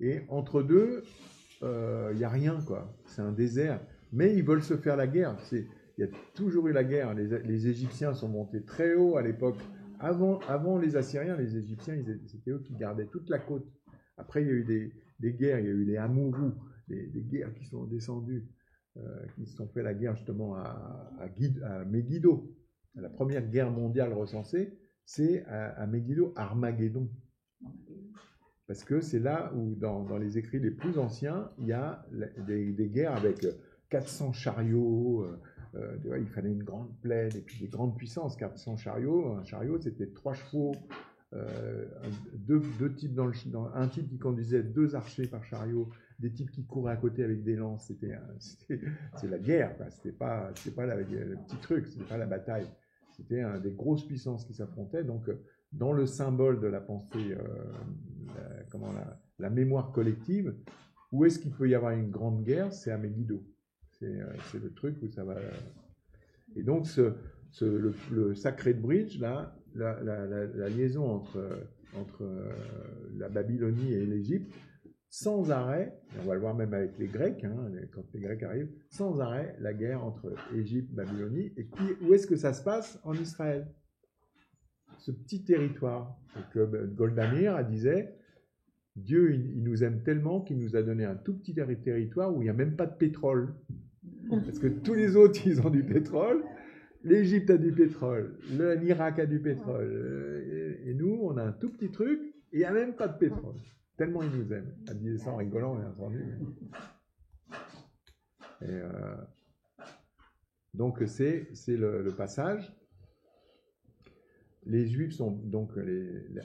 Et entre deux, il n'y a rien, quoi. C'est un désert. Mais ils veulent se faire la guerre. Il y a toujours eu la guerre. Les Égyptiens sont montés très haut à l'époque. Avant les Assyriens, les Égyptiens, c'était eux qui gardaient toute la côte. Après, il y a eu des guerres. Il y a eu les Hamourous, des guerres qui sont descendues, qui se sont fait la guerre justement à Megiddo. La première guerre mondiale recensée, c'est à Megiddo, Armageddon. Parce que c'est là où, dans les écrits les plus anciens, il y a des guerres avec 400 chariots, il fallait une grande plaide, et puis des grandes puissances, 400 chariots. Un chariot, c'était 3 chevaux, deux types un type qui conduisait 2 archers par chariot, des types qui couraient à côté avec des lances. C'est la guerre, quoi. C'était pas le petit truc, c'était pas la bataille. C'était des grosses puissances qui s'affrontaient. Donc, dans le symbole de la pensée, la mémoire collective, où est-ce qu'il peut y avoir une grande guerre? C'est à Megiddo. C'est le truc où ça va... Et donc, le Sacred Bridge, là, la liaison entre la Babylonie et l'Égypte, sans arrêt, on va le voir même avec les Grecs, hein, quand les Grecs arrivent, sans arrêt la guerre entre Égypte et Babylonie. Et où est-ce que ça se passe? En Israël. Ce petit territoire. Donc, Golda Meir disait, Dieu, il nous aime tellement qu'il nous a donné un tout petit territoire où il n'y a même pas de pétrole. Parce que tous les autres, ils ont du pétrole. L'Égypte a du pétrole. L'Irak a du pétrole. Et nous, on a un tout petit truc et il n'y a même pas de pétrole. Tellement il nous aime. Elle disait ça en rigolant, bien entendu. Et, donc, c'est le passage. Les Juifs sont donc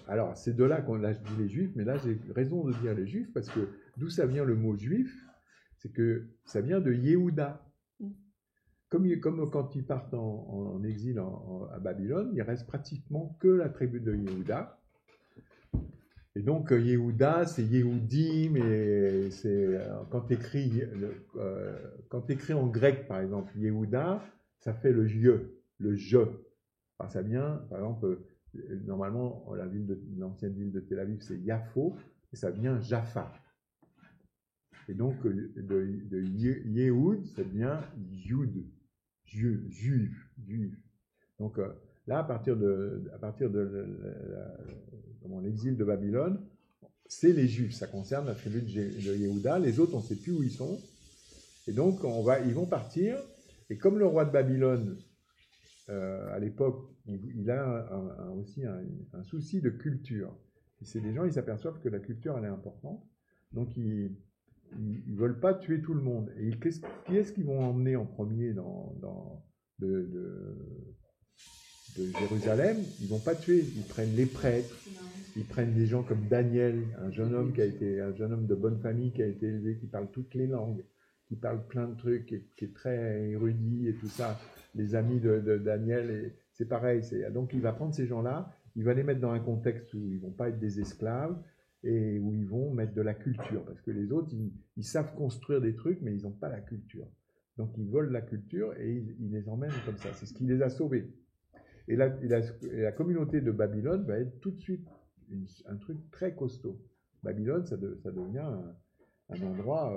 alors, c'est de là là je dis les Juifs, mais là j'ai raison de dire les Juifs parce que d'où ça vient le mot Juif, c'est que ça vient de Yehuda. Comme quand ils partent en exil à Babylone, il reste pratiquement que la tribu de Yehuda. Et donc Yehuda, c'est Yehudi, mais c'est quand tu écris en grec par exemple Yehuda, ça fait le je. Alors ça vient, par exemple, normalement, l'ancienne ville de Tel Aviv, c'est Yafo, et ça vient Jaffa. Et donc, de Yehoud, ça devient Yud, juif. Donc là, à partir de l'exil de Babylone, c'est les Juifs, ça concerne la tribu de Yehuda, les autres, on ne sait plus où ils sont. Et donc, ils vont partir, et comme le roi de Babylone, à l'époque, il a aussi un souci de culture. Et c'est des gens, ils s'aperçoivent que la culture, elle est importante. Donc, ils ne veulent pas tuer tout le monde. Et qui est-ce qu'ils vont emmener en premier de Jérusalem? Ils ne vont pas tuer. Ils prennent les prêtres. Ils prennent des gens comme Daniel, un jeune homme de bonne famille qui a été élevé, qui parle toutes les langues, qui parle plein de trucs, qui est très érudit et tout ça. Les amis de Daniel, et c'est pareil. Donc il va prendre ces gens-là, il va les mettre dans un contexte où ils ne vont pas être des esclaves et où ils vont mettre de la culture. Parce que les autres, ils savent construire des trucs, mais ils n'ont pas la culture. Donc ils volent la culture et ils les emmènent comme ça. C'est ce qui les a sauvés. Et la communauté de Babylone va être tout de suite un truc très costaud. Babylone, ça devient un endroit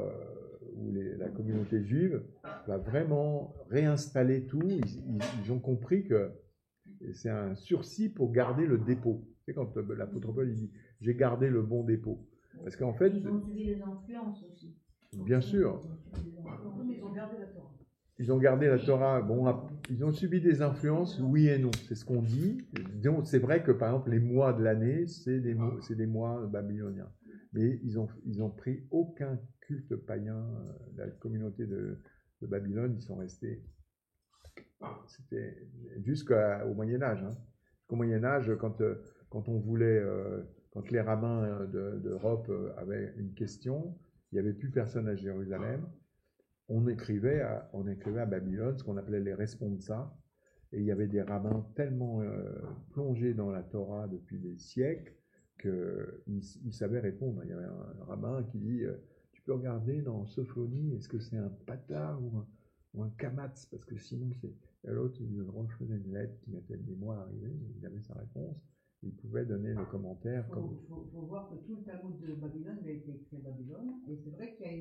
où la communauté juive va vraiment réinstaller tout. Ils ont compris que c'est un sursis pour garder le dépôt. C'est quand l'apôtre Paul dit « j'ai gardé le bon dépôt ». Parce qu'en fait... Ils ont suivi les influences aussi. Bien sûr. Ils ont gardé la Torah. Ils ont gardé la Torah. Bon, ils ont subi des influences, oui et non. C'est ce qu'on dit. Donc, c'est vrai que, par exemple, les mois de l'année, c'est des mois babyloniens. Mais ils ont pris aucun culte païen. La communauté de Babylone, ils sont restés. C'était jusqu'au Moyen-Âge. Hein. Au Moyen-Âge, quand on voulait, quand les rabbins d'Europe avaient une question, il n'y avait plus personne à Jérusalem. On écrivait à Babylone ce qu'on appelait les responsa, et il y avait des rabbins tellement plongés dans la Torah depuis des siècles qu'ils savaient répondre. Il y avait un rabbin qui dit tu peux regarder dans Sophonie, est-ce que c'est un pata ou un kamatz, parce que sinon c'est... Et l'autre, il faisait une lettre qui mettait des mois à arriver, il avait sa réponse. Il pouvait donner le commentaire. Il faut voir que tout le Talmud de Babylone a été écrit à Babylone, et c'est vrai qu'il y a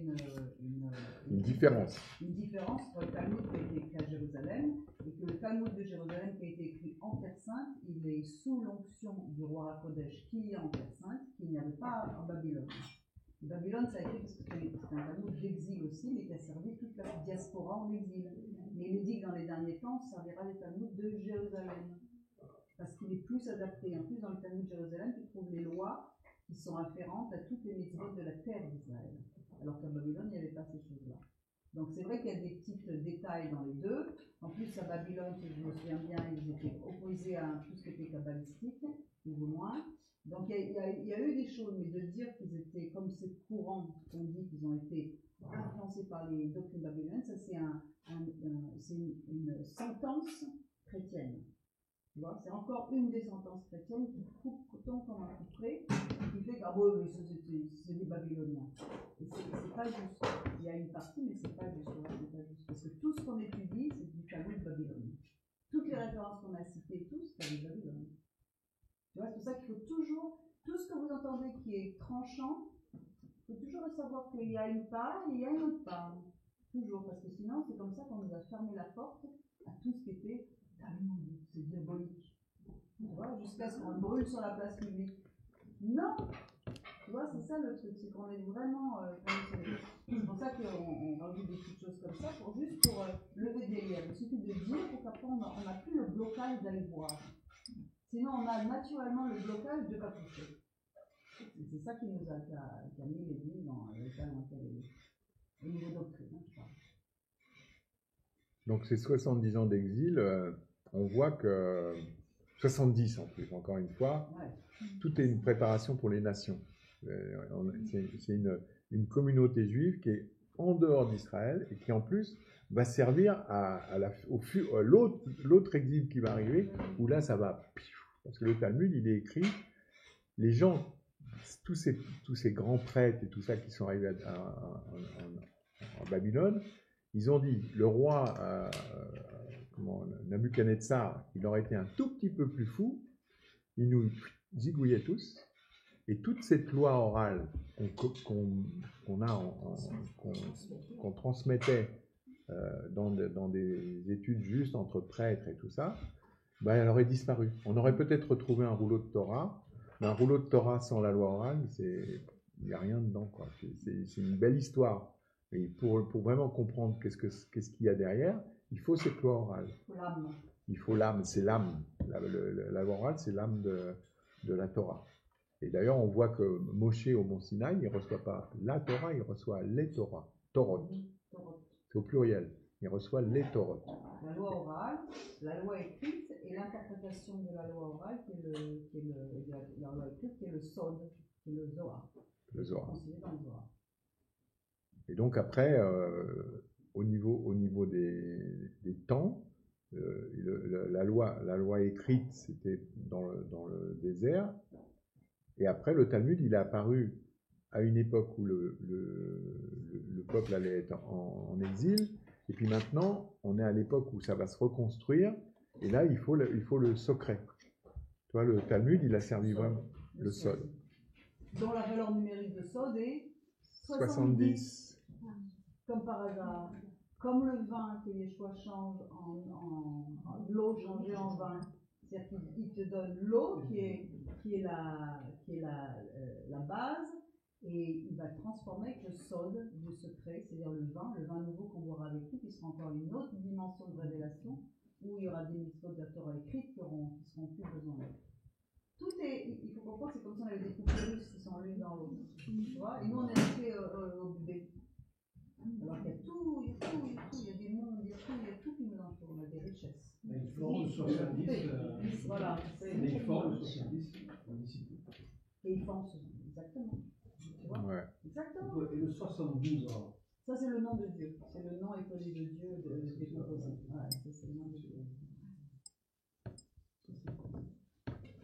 une différence. Une différence entre le Talmud qui a été écrit à Jérusalem, et que le Talmud de Jérusalem qui a été écrit en Terre Sainte, il est sous l'onction du roi Hakodesh qu'il y a en Terre Sainte, qu'il n'y avait pas en Babylone. Et Babylone, ça a été parce que c'est un Talmud d'exil aussi, mais qui a servi toute la diaspora en exil. Mais il est dit que dans les derniers temps, ça servira les Talmuds de Jérusalem. Parce qu'il est plus adapté. En plus, dans le Talmud de Jérusalem, tu trouves les lois qui sont afférentes à toutes les mitzvot de la terre d'Israël. Alors qu'à Babylone, il n'y avait pas ces choses-là. Donc c'est vrai qu'il y a des petits détails dans les deux. En plus, à Babylone, si je me souviens bien, ils étaient opposés à tout ce qui était kabbalistique, plus ou moins. Donc il y a eu des choses, mais de dire qu'ils étaient, comme c'est courant qu'on dit qu'ils ont été influencés par les doctrines babyloniennes, ça c'est une sentence chrétienne. C'est encore une des sentences chrétiennes qui coupe tombe comme un couperet, qui fait que c'est des Babyloniens. Et c'est pas juste. Il y a une partie, mais c'est pas juste. C'est pas juste. Parce que tout ce qu'on étudie, c'est du Talmud babylonien. Toutes les références qu'on a citées, c'est du Babylone. Tu vois, c'est pour ça qu'il faut toujours, tout ce que vous entendez qui est tranchant, Il faut toujours savoir qu'il y a une part et il y a une autre part. Toujours, parce que sinon, c'est comme ça qu'on nous a fermé la porte à tout ce qui était Talmud, c'est diabolique. Tu vois, jusqu'à ce qu'on le brûle sur la place publique. Non! Tu vois, c'est ça le truc, c'est qu'on est vraiment. C'est pour ça qu'on rajoute des petites choses comme ça, juste pour lever des liens. Il suffit de dire pour qu'après on n'a plus le blocage d'aller voir. Sinon, on a naturellement le blocage de ne pas toucher. C'est ça qui nous a mis l'Église dans l'état dans lequel elle est. Au niveau doctrine, je parle. Donc ces 70 ans d'exil, on voit que 70 en plus, encore une fois, ouais. Tout est une préparation pour les nations. C'est une communauté juive qui est en dehors d'Israël et qui en plus va servir à l'autre exil qui va arriver, où là ça va, parce que le Talmud il est écrit, les gens, tous ces grands prêtres et tout ça qui sont arrivés en Babylone, ils ont dit, le roi Nabuchodonosor, il aurait été un tout petit peu plus fou, il nous zigouillait tous, et toute cette loi orale qu'on transmettait dans des études justes entre prêtres et tout ça, ben, elle aurait disparu. On aurait peut-être retrouvé un rouleau de Torah, mais un rouleau de Torah sans la loi orale, il n'y a rien dedans, quoi. C'est une belle histoire. Et pour vraiment comprendre qu'est-ce qu'il y a derrière, il faut cette loi orale. Il faut l'âme, c'est l'âme. La loi orale, c'est l'âme de la Torah. Et d'ailleurs, on voit que Moshe au Mont Sinaï, il ne reçoit pas la Torah, il reçoit les Torah. Torot. C'est au pluriel. Il reçoit les Torot. La loi orale, la loi écrite et l'interprétation de la loi orale qui est la loi écrite, qui est le Sod, qui est le Zohar. Le Zohar. Considéré dans le Zohar. Et donc après, au niveau des temps, la loi écrite, c'était dans le désert. Et après, le Talmud, il est apparu à une époque où le peuple allait être en exil. Et puis maintenant, on est à l'époque où ça va se reconstruire. Et là, il faut le secret. Tu vois, le Talmud, il a servi vraiment le Sod. Dont la valeur numérique de Sod est 70. Comme par hasard. Comme le vin que Yeshua change en l'eau changée en vin. C'est-à-dire qu'il te donne l'eau qui est la base, et il va transformer avec le Sod du secret, c'est-à-dire le vin nouveau qu'on boira avec lui, qui sera encore une autre dimension de révélation, où il y aura des mitzvot de la Torah écrites qui seront plus besoin. Tout est, il faut comprendre, c'est comme si on avait des couples russes qui sont l'une dans l'autre. Tu vois, et nous on est restés au bébé. Alors qu'il y a tout, il y a des mondes, il y a tout qui nous entoure, on a des richesses. Mais il forme le 70, voilà, mais il forme le 70, et il forme ce, exactement. Tu vois, ouais. Exactement. Et le 72 ans. Ça c'est le nom de Dieu, c'est le nom étoilé de Dieu décomposé. Ouais, ça c'est le nom de Dieu.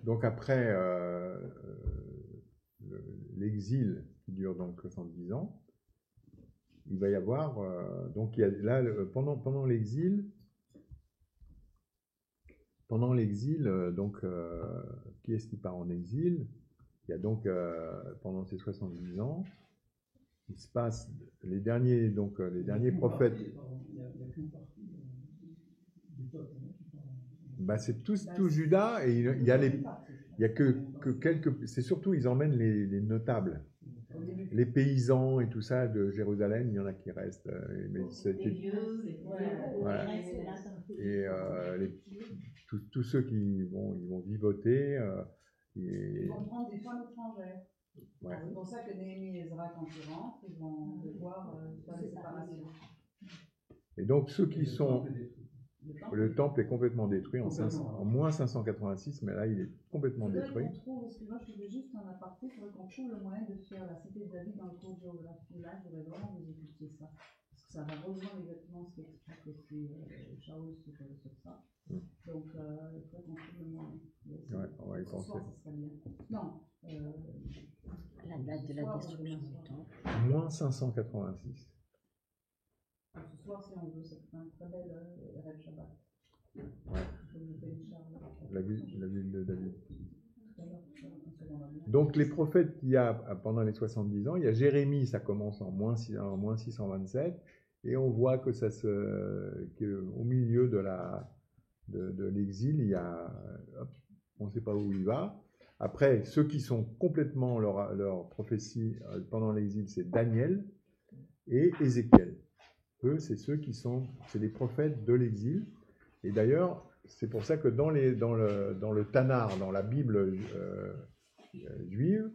Donc après l'exil qui dure donc 70 ans, il va y avoir donc il y a là pendant l'exil donc qui est-ce qui part en exil? Il y a donc pendant ces 70 ans, il se passe les derniers prophètes. Il n'y a qu'une partie du peuple. Bah, c'est tout Juda, et il y a que quelques, c'est surtout ils emmènent les notables, les paysans et tout ça de Jérusalem, il y en a qui restent, mais les vieux, et tous ceux qui vont vivoter, ils vont prendre des femmes étrangères. Ouais. C'est pour ça que Néhémie et Ezra, quand ils rentrent, ils vont devoir faire une séparation. Et donc ceux qui sont... Le temple est complètement détruit en moins 586, mais là il est complètement détruit. Excuse-moi, je faisais juste un aparté, il faudrait qu'on trouve le moyen de faire la cité de David dans le cours de géographie. Là, je voudrais vraiment vous écouter ça. Parce que ça va rejoindre exactement ce qu'explique aussi Shaul sur ça. Donc, il faudrait qu'on trouve le moyen. Ouais, on va y penser. Ce soir, ça serait bien. Non. La date de la destruction du temple. Moins 586. Ce soir, si on veut, ça fait un très bel Erev Shabbat. Ouais. La ville de David. Tout à l'heure, Donc les prophètes qu'il y a pendant les 70 ans, il y a Jérémie, ça commence en moins 627, et on voit que qu'au milieu de l'exil, il y a, on ne sait pas où il va. Après, ceux qui sont complètement leur prophétie pendant l'exil, c'est Daniel et Ézéchiel. Eux, c'est c'est les prophètes de l'exil. Et d'ailleurs, c'est pour ça que dans le Tanakh, dans la Bible juive,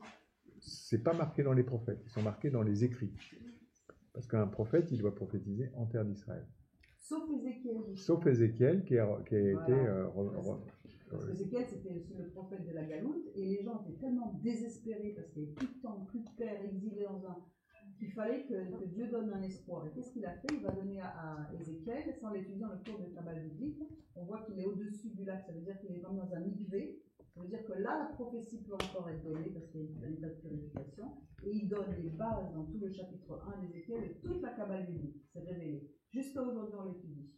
c'est pas marqué dans les prophètes, ils sont marqués dans les écrits. Parce qu'un prophète, il doit prophétiser en terre d'Israël. Sauf Ézéchiel. Sauf Ézéchiel qui a été... Parce qu'Ézéchiel, c'était aussi le prophète de la Galoute, et les gens étaient tellement désespérés parce qu'il n'y avait plus de temps, plus de père, exilés dans un... qu'il fallait que Dieu donne un espoir. Et qu'est-ce qu'il a fait? Il va donner à Ézéchiel, sans l'étudier dans le cours de Kabbale biblique, on voit qu'il est au-dessus du lac, ça veut dire qu'il est vraiment dans un mikvé. Ça veut dire que là, la prophétie peut encore être donnée parce qu'il y a un état de purification. Et il donne les bases dans tout le chapitre 1 d'Ézéchiel et toute la Kabbale biblique. C'est révélé. Jusqu'à aujourd'hui, on l'étudie.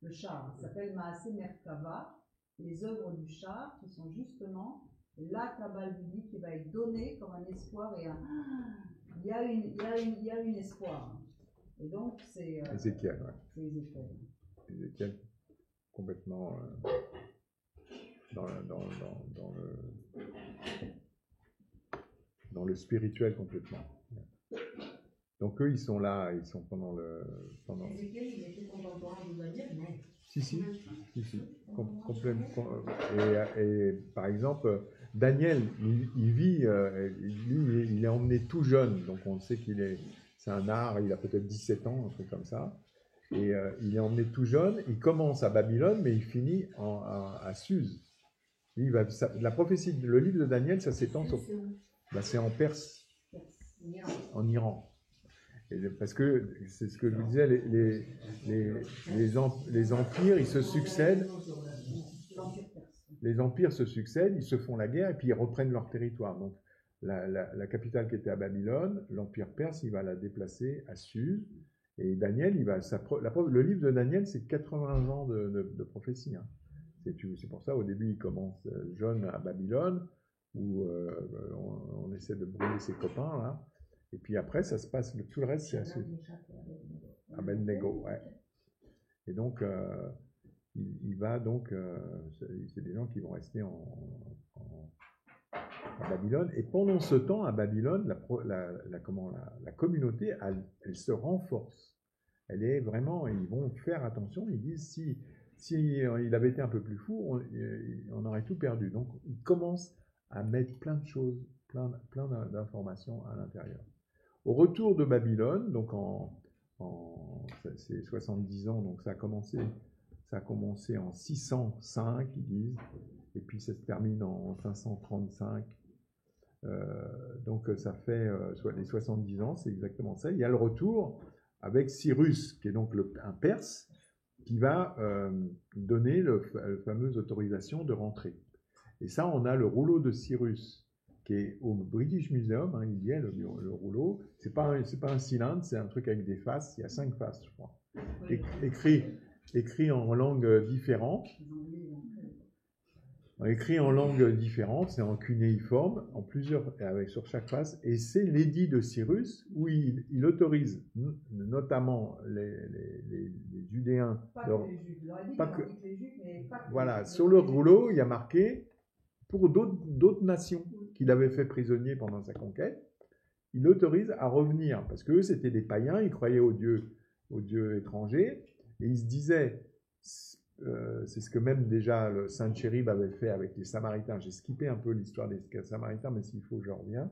Le char s'appelle Maaseh Merkava, les œuvres du char qui sont justement la Kabbale biblique qui va être donnée comme un espoir et un... Il y a une espoir. Et donc, c'est... Ézéchiel, ouais. C'est Ézéchiel. Ézéchiel, complètement... dans le spirituel complètement. Donc eux, ils sont là, ils sont pendant le... Ézéchiel, il était contemporain de Daniel, non? Si. Complètement. Et par exemple, Daniel, il vit, il est emmené tout jeune, donc on sait c'est un art, il a peut-être 17 ans, un truc comme ça. Et il est emmené tout jeune, il commence à Babylone, mais il finit à Suse. La prophétie, le livre de Daniel, ça s'étend c'est en Perse, en Iran. Parce que c'est ce que je vous disais, les empires, ils se succèdent. Les empires se succèdent, ils se font la guerre et puis ils reprennent leur territoire. Donc la capitale qui était à Babylone, l'empire perse, il va la déplacer à Suse. Et Daniel, le livre de Daniel, c'est 80 ans de prophétie. Hein. C'est pour ça, au début, il commence jeune à Babylone, où on essaie de brûler ses copains, là. Et puis après, ça se passe, tout le reste, c'est à Abednego, ouais. Et donc, il va donc, c'est des gens qui vont rester à Babylone. Et pendant ce temps, à Babylone, la communauté, elle se renforce. Elle est vraiment, ils vont faire attention, ils disent, si il avait été un peu plus fou, on aurait tout perdu. Donc, ils commencent à mettre plein de choses, plein d'informations à l'intérieur. Au retour de Babylone, donc c'est 70 ans, donc ça a commencé en 605, ils disent, et puis ça se termine en 535. Donc ça fait les 70 ans, c'est exactement ça. Il y a le retour avec Cyrus, qui est donc un Perse, qui va donner la fameuse autorisation de rentrer. Et ça, on a le rouleau de Cyrus, qui est au British Museum, hein, il y est le rouleau. C'est pas un cylindre, c'est un truc avec des faces, il y a 5 faces, je crois. Écrit en langue différente. Écrit en langue différente, c'est en cunéiforme, sur chaque face, et c'est l'édit de Cyrus où il autorise notamment les Judéens. Voilà, sur le rouleau, il y a marqué pour d'autres nations qu'il avait fait prisonniers pendant sa conquête, il autorise à revenir, parce qu'eux c'était des païens, ils croyaient aux dieux étrangers, et ils se disaient. C'est ce que même déjà le Saint-Chérib avait fait avec les Samaritains. J'ai skippé un peu l'histoire des Samaritains, mais s'il faut, je reviens.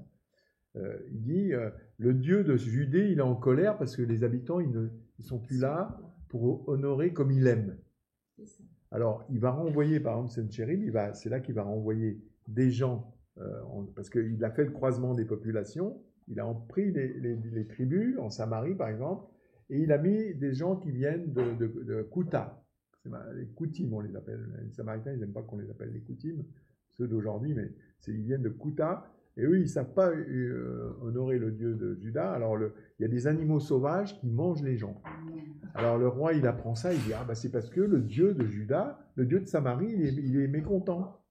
Il dit, le Dieu de Judée, il est en colère parce que les habitants, ils ne sont plus là pour honorer comme il aime. Alors, il va renvoyer, par exemple, Saint-Chérib, c'est là qu'il va renvoyer des gens, parce qu'il a fait le croisement des populations, il a pris les tribus, en Samarie, par exemple, et il a mis des gens qui viennent de Kouta. Les Koutim, on les appelle. Les Samaritains, ils n'aiment pas qu'on les appelle les Koutim, ceux d'aujourd'hui, mais ils viennent de Kouta. Et eux, ils ne savent pas honorer le dieu de Juda. Alors, il y a des animaux sauvages qui mangent les gens. Alors, le roi, il apprend ça, il dit, c'est parce que le dieu de Juda, le dieu de Samarie, il est mécontent.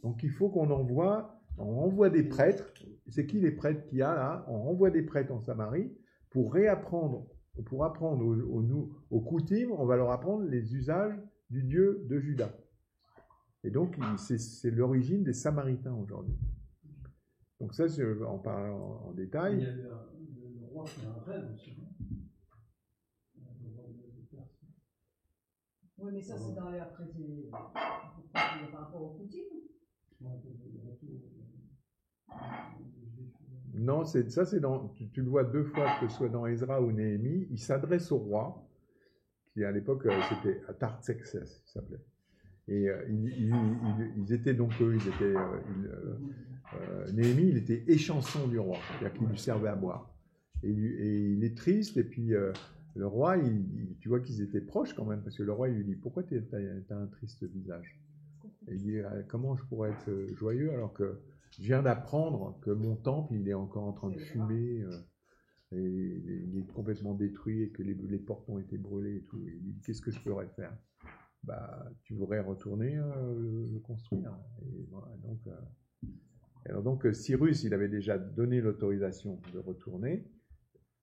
Donc, il faut qu'on envoie On renvoie des prêtres. C'est qui les prêtres qu'il y a là? On renvoie des prêtres en Samarie pour réapprendre, pour apprendre aux Koutim, on va leur apprendre les usages du Dieu de Juda. Et donc, c'est l'origine des Samaritains aujourd'hui. Donc ça, je vais en parler en détail. Il y a le roi qui a un rêve aussi. Le roi de Perse. Oui, mais ça, c'est dans les après, par rapport au Koutim. Non, ça c'est dans. Tu le vois deux fois, que ce soit dans Ezra ou Néhémie, il s'adresse au roi, qui à l'époque c'était Artaxerxès, il s'appelait. Et ils étaient donc eux, Néhémie, il était échanson du roi, c'est-à-dire qu'il lui servait à boire. Et il est triste, et puis le roi, tu vois qu'ils étaient proches quand même, parce que le roi il lui dit, pourquoi t'as un triste visage? Et il dit, comment je pourrais être joyeux alors que je viens d'apprendre que mon temple, il est encore en train de fumer, et il est complètement détruit, et que les portes ont été brûlées et tout. Et il dit, qu'est-ce que je pourrais faire? Bah, tu voudrais retourner le construire. Et voilà, donc Cyrus, il avait déjà donné l'autorisation de retourner.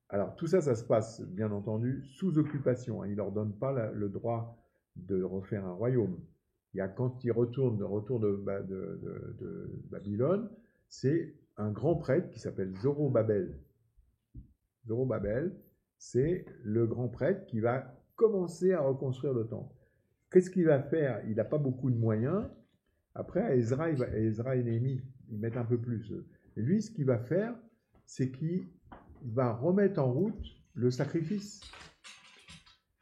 Alors tout ça, ça se passe, bien entendu, sous occupation. Il ne leur donne pas le droit de refaire un royaume. Il y a quand il retourne, le retour de Babylone, c'est un grand prêtre qui s'appelle Zorobabel. Zorobabel, c'est le grand prêtre qui va commencer à reconstruire le temple. Qu'est-ce qu'il va faire? Il n'a pas beaucoup de moyens. Après, Ezra et Néhémie, ils mettent un peu plus. Et lui, ce qu'il va faire, c'est qu'il va remettre en route le sacrifice.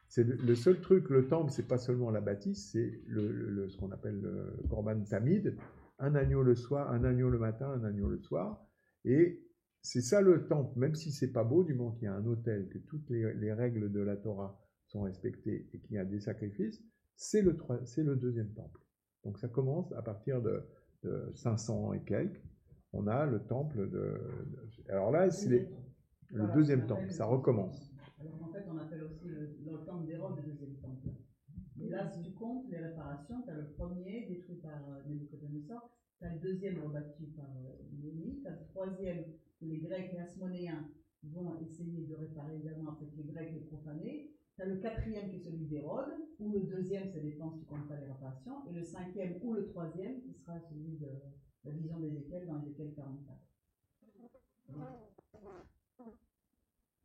C'est le seul truc, le temple, c'est pas seulement la bâtisse, c'est ce qu'on appelle le Korban Tamid, un agneau le soir, un agneau le matin, un agneau le soir. Et c'est ça le temple, même si c'est pas beau, du moment qu'il y a un autel, que toutes les règles de la Torah sont respectées et qu'il y a des sacrifices, c'est le deuxième temple. Donc ça commence à partir de 500 et quelques. On a le temple alors là, c'est le deuxième temple, ça recommence. Alors en fait, on appelle aussi le temple d'Hérode le deuxième temple. Et là, si tu comptes les réparations, tu as le premier détruit par Nebuchadnezzar, tu as le deuxième rebâti par Néhémie, tu as le troisième que les Grecs et Asmonéens vont essayer de réparer également après que les Grecs les profanés. Tu as le quatrième qui est celui d'Hérode, ou le deuxième, ça dépend si tu comptes pas les réparations, et le cinquième ou le troisième qui sera celui de la vision d'Ézéchiel dans Ézéchiel 44.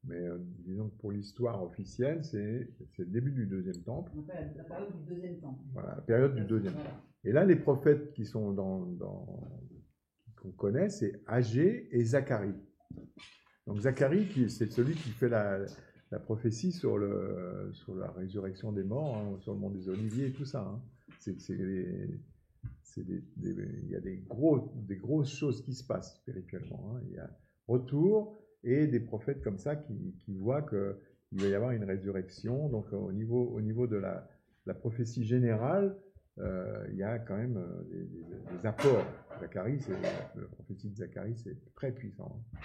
Mais disons que pour l'histoire officielle, c'est le début du deuxième temple. On appelle la période du deuxième temple. Voilà, la période du deuxième temple. Et là, les prophètes qui sont qu'on connaît, c'est Agé et Zacharie. Donc Zacharie, c'est celui qui fait la prophétie sur la résurrection des morts, hein, sur le mont des Oliviers et tout ça. Hein. Il y a des grosses choses qui se passent spirituellement. Hein. Il y a retour et des prophètes comme ça qui voient qu'il va y avoir une résurrection. Donc au niveau de la prophétie générale, il y a quand même des apports. Zacharie, la prophétie de Zacharie, c'est très puissant. Hein.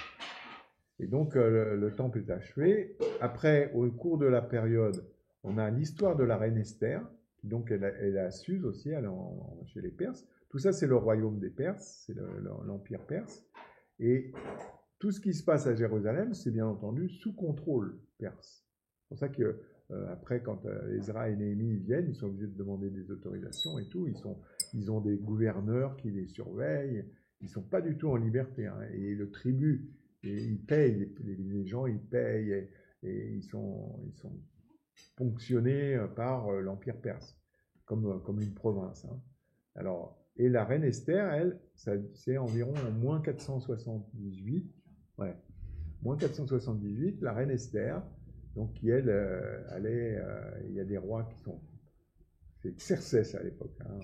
Et donc, le temple est achevé. Après, au cours de la période, on a l'histoire de la reine Esther, qui donc elle est à Suse aussi, elle est chez les Perses. Tout ça, c'est le royaume des Perses, c'est l'empire perse. Et tout ce qui se passe à Jérusalem, c'est bien entendu sous contrôle perse. C'est pour ça que après, quand Ezra et Néhémie viennent, ils sont obligés de demander des autorisations et tout. Ils ont des gouverneurs qui les surveillent. Ils ne sont pas du tout en liberté. Hein. Et le tribut, et ils payent, les gens ils payent et ils sont ponctionnés par l'Empire perse, comme une province. Hein. Alors, et la reine Esther, elle, c'est environ en moins 478, ouais, moins 478, la reine Esther, donc qui elle il y a des rois qui sont, c'est Xerxès à l'époque, hein,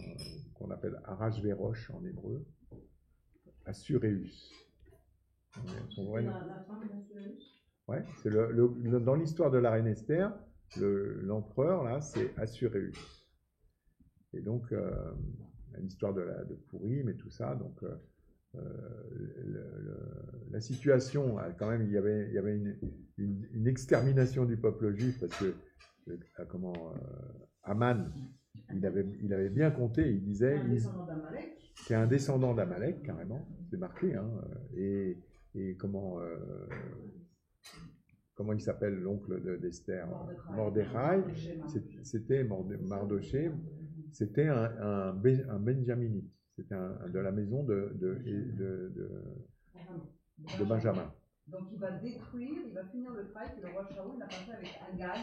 qu'on appelle Arachvérosh en hébreu, Assuérus. Ouais, c'est dans l'histoire de la reine Esther, l'empereur là, c'est Assuérus. Et donc l'histoire de Pourim et tout ça, donc la situation, quand même, il y avait une extermination du peuple juif parce que Aman, il avait bien compté, il disait. qui est un descendant d'Amalek, carrément, c'est marqué, hein, et comment il s'appelle l'oncle d'Esther, Mordechai, c'était Mardoché, c'était un Benjaminite, c'était de la maison de Benjamin. Donc il va détruire, il va finir le travail que le roi Shaoul n'a pas fait avec Agag,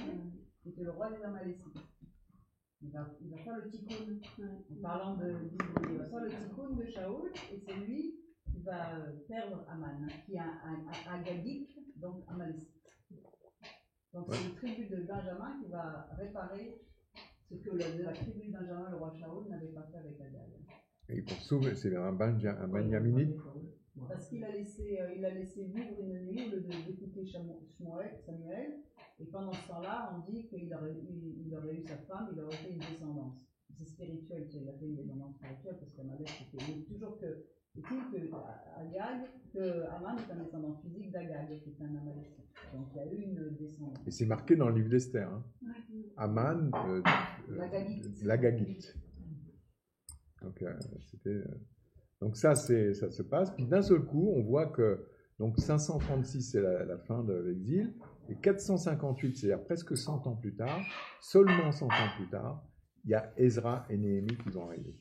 qui était le roi des Amalécites. Il va faire le tikkun, en parlant il va faire le tikkun de Shaoul, et c'est lui qui va perdre Aman, qui est un Agagite, donc Amalécite. Donc c'est le tribu de Benjamin qui va réparer ce que la tribu de Benjamin, le roi Shaoul, n'avait pas fait avec Agag. Et pour sauver, c'est un Benjaminite. Parce qu'il a laissé vivre une nuit au lieu d'écouter Samuel, et pendant ce temps-là, on dit qu'il aurait eu sa femme, il aurait fait une descendance. C'est spirituel, il a fait une descendance spirituelle, parce qu'Amalek, c'était toujours que Aman est un descendant physique d'Agag, qui est un Amalécite. Donc il y a eu une descendance. Et c'est marqué dans le livre d'Esther. Hein. Aman, l'Agagite. Donc ça se passe. Puis d'un seul coup, on voit que donc 536 c'est la fin de l'exil, et 458, c'est-à-dire presque 100 ans plus tard, seulement 100 ans plus tard, il y a Ezra et Néhémie qui vont arriver.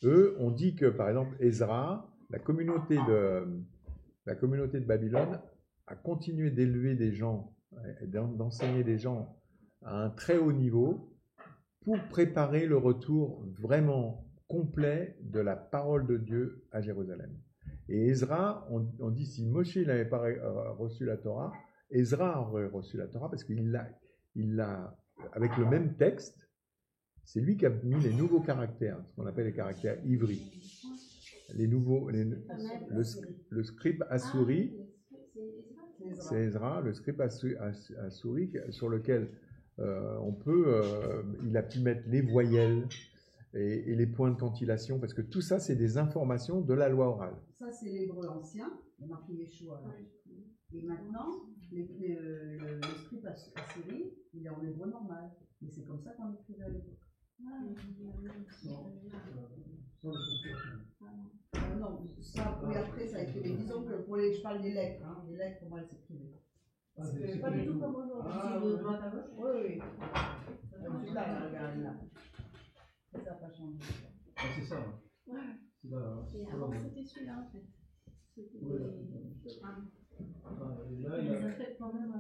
Eux, on dit que par exemple Ezra, la communauté de Babylone a continué d'élever des gens, d'enseigner des gens à un très haut niveau pour préparer le retour vraiment complet de la parole de Dieu à Jérusalem. Et Ezra, on dit si Moshe n'avait pas reçu la Torah, Ezra aurait reçu la Torah parce qu'il l'a, avec le même texte, c'est lui qui a mis les nouveaux caractères, ce qu'on appelle les caractères ivris. Le script Assouri, c'est Ezra, le script Assouri sur lequel il a pu mettre les voyelles et les points de cantillation, parce que tout ça, c'est des informations de la loi orale. Ça, c'est l'hébreu ancien, il y a marqué Yeshua là. Et maintenant, le script Assouri, il est en hébreu normal. Mais c'est comme ça qu'on écrivait à l'époque. Non, ça, oui, après, ça a été. Disons que je parle des lettres, hein, les lettres, comment elles s'écrivaient. C'est pas du tout comme aujourd'hui. De droite à gauche. Oui. Là, regarde là. Ça n'a pas changé. C'est ça. Ouais. Et avant, c'était celui-là en fait. C'était les athlètes quand même.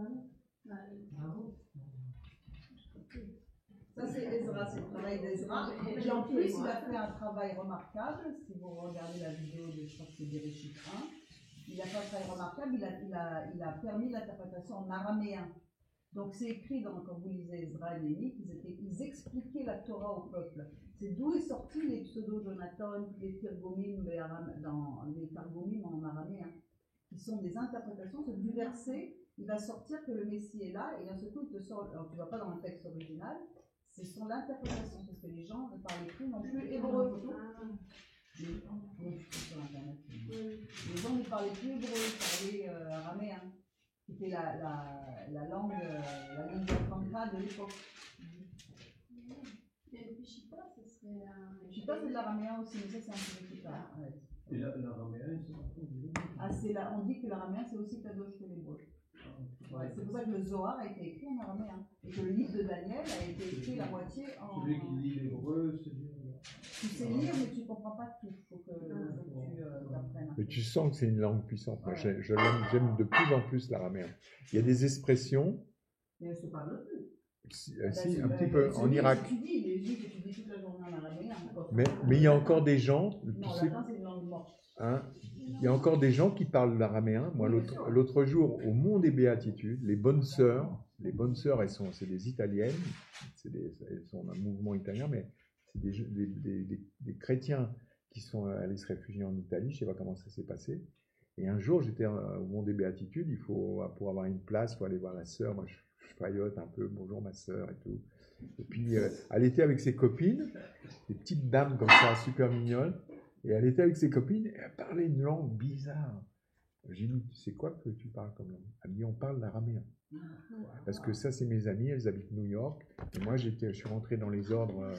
Ça, c'est Ezra, c'est le travail d'Ezra. Et en plus, il a fait un travail remarquable. Si vous regardez la vidéo de, je crois que c'est Bereshit 1, il a fait un travail remarquable. Il a permis l'interprétation en araméen. Donc, c'est écrit quand vous lisez Ezra et Néhémie, ils expliquaient la Torah au peuple. C'est d'où est sorti les pseudo-Jonathan, les Tirgomim, les Targomim en araméen, qui sont des interprétations. Du verset, il va sortir que le Messie est là, et d'un seul coup, il te sort. Alors, tu ne vas pas dans le texte original. Ce sont l'interprétation, parce que les gens ne parlaient plus non plus hébreu. Sur Internet. Les gens ne parlaient plus hébreu, ils parlaient araméen, qui était la langue franca de l'époque. Et puis Chita, ce serait Chita, c'est de l'araméen aussi, mais ça, c'est un peu Chita. Et l'araméen, on dit que l'araméen, c'est aussi kadosh que l'hébreu. Ouais, c'est pour ça que le Zohar a été écrit en araméen et que le livre de Daniel a été écrit la moitié en. Celui qui lit l'hébreu, c'est bien. Tu sais lire, mais tu ne comprends pas tout. Il faut que tu apprennes. Mais tu sens que c'est une langue puissante. Moi, j'aime de plus en plus l'araméen. Il y a des expressions. Mais c'est pas non plus. Si, un petit peu en Irak. Tu dis, les juifs étudient toute la journée en araméen. Mais il y a encore des gens. Non, latin, c'est une langue morte. Il y a encore des gens qui parlent l'araméen. Moi, l'autre jour, au Mont des Béatitudes, les bonnes sœurs, c'est des Italiennes, elles sont un mouvement italien, mais c'est des chrétiens qui sont allés se réfugier en Italie. Je ne sais pas comment ça s'est passé. Et un jour, j'étais au Mont des Béatitudes. Pour avoir une place, il faut aller voir la sœur. Moi, je paillote un peu, bonjour ma sœur et tout. Et puis, elle était avec ses copines, des petites dames comme ça, super mignonnes. Et elle était avec ses copines et elle parlait une langue bizarre. J'ai dit, c'est quoi que tu parles comme langue? Elle me dit, on parle l'araméen. Parce que ça, c'est mes amies, elles habitent New York. Et moi, je suis rentré dans les ordres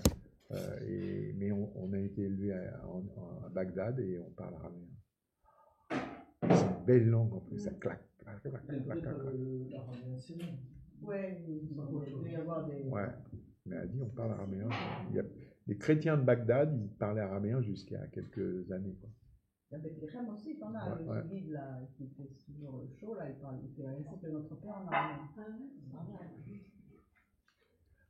Mais on a été élevé à Bagdad et on parle araméen. C'est une belle langue en plus, ça claque. L'araméen, c'est long. Ouais, il doit y avoir des. Ouais, mais elle dit on parle araméen. Les chrétiens de Bagdad, ils parlaient araméen jusqu'à quelques années, quoi. Avec les Rêmes aussi, t'en as le guide là, qui fait toujours chaud, là, il fait ainsi que notre père en araméen.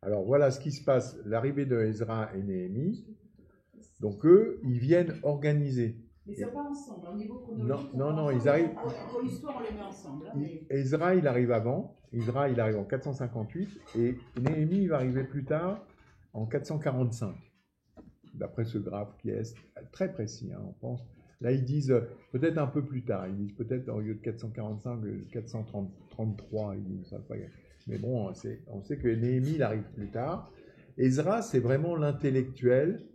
Alors voilà ce qui se passe, l'arrivée de Ezra et Néhémie. Donc eux, ils viennent organiser. Mais c'est pas ensemble, au niveau chronologique. Non, ils arrivent. Pour l'histoire, on les met ensemble. Hein, mais... Ezra, il arrive avant. Ezra, il arrive en 458 et Néhémie, il va arriver plus tard en 445. D'après ce graphe qui est très précis, hein, on pense. Là, ils disent peut-être un peu plus tard. Ils disent peut-être au lieu de 445, 433. Ils disent ça. Mais bon, on sait que Néhémie, il arrive plus tard. Ezra, c'est vraiment l'intellectuel,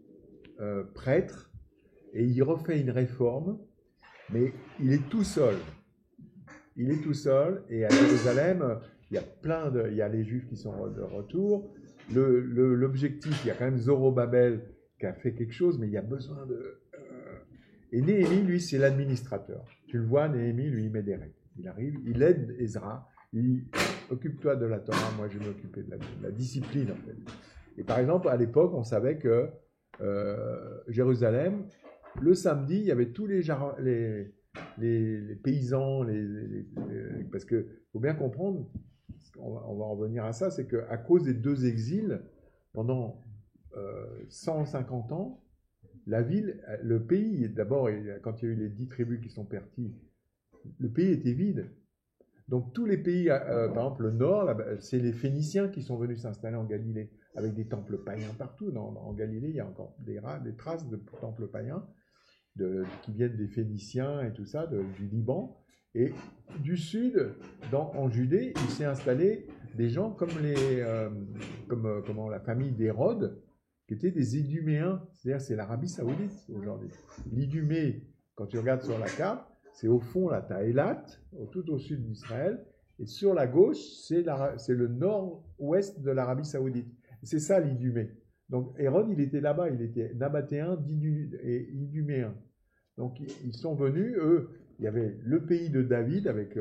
prêtre, et il refait une réforme, mais il est tout seul. Il est tout seul, et à Jérusalem, il y a les Juifs qui sont de retour. L'objectif, il y a quand même Zorobabel qui a fait quelque chose, mais il y a besoin de... Et Néhémie, lui, c'est l'administrateur. Tu le vois, Néhémie, lui, il met des règles. Il arrive, il aide Ezra, il occupe-toi de la Torah, moi je vais m'occuper de la discipline, en fait. Et par exemple, à l'époque, on savait que Jérusalem, le samedi, il y avait tous les paysans, parce qu'il faut bien comprendre, on va revenir à ça, c'est qu'à cause des deux exils, pendant 150 ans, la ville, le pays, d'abord, quand il y a eu les 10 tribus qui sont parties, le pays était vide. Donc tous les pays, par exemple le nord, c'est les Phéniciens qui sont venus s'installer en Galilée, avec des temples païens partout. En Galilée, il y a encore des traces de temples païens qui viennent des Phéniciens et tout ça, du Liban. Et du sud, en Judée, il s'est installé des gens comme la famille d'Hérode, qui étaient des Iduméens, c'est-à-dire c'est l'Arabie Saoudite aujourd'hui. L'Idumée, quand tu regardes sur la carte, c'est au fond, là, tu as Eilat, tout au sud d'Israël, et sur la gauche, c'est le nord-ouest de l'Arabie Saoudite. C'est ça l'Idumée. Donc Hérode, il était là-bas, il était nabatéen et iduméen. Donc ils sont venus, eux, il y avait le pays de David avec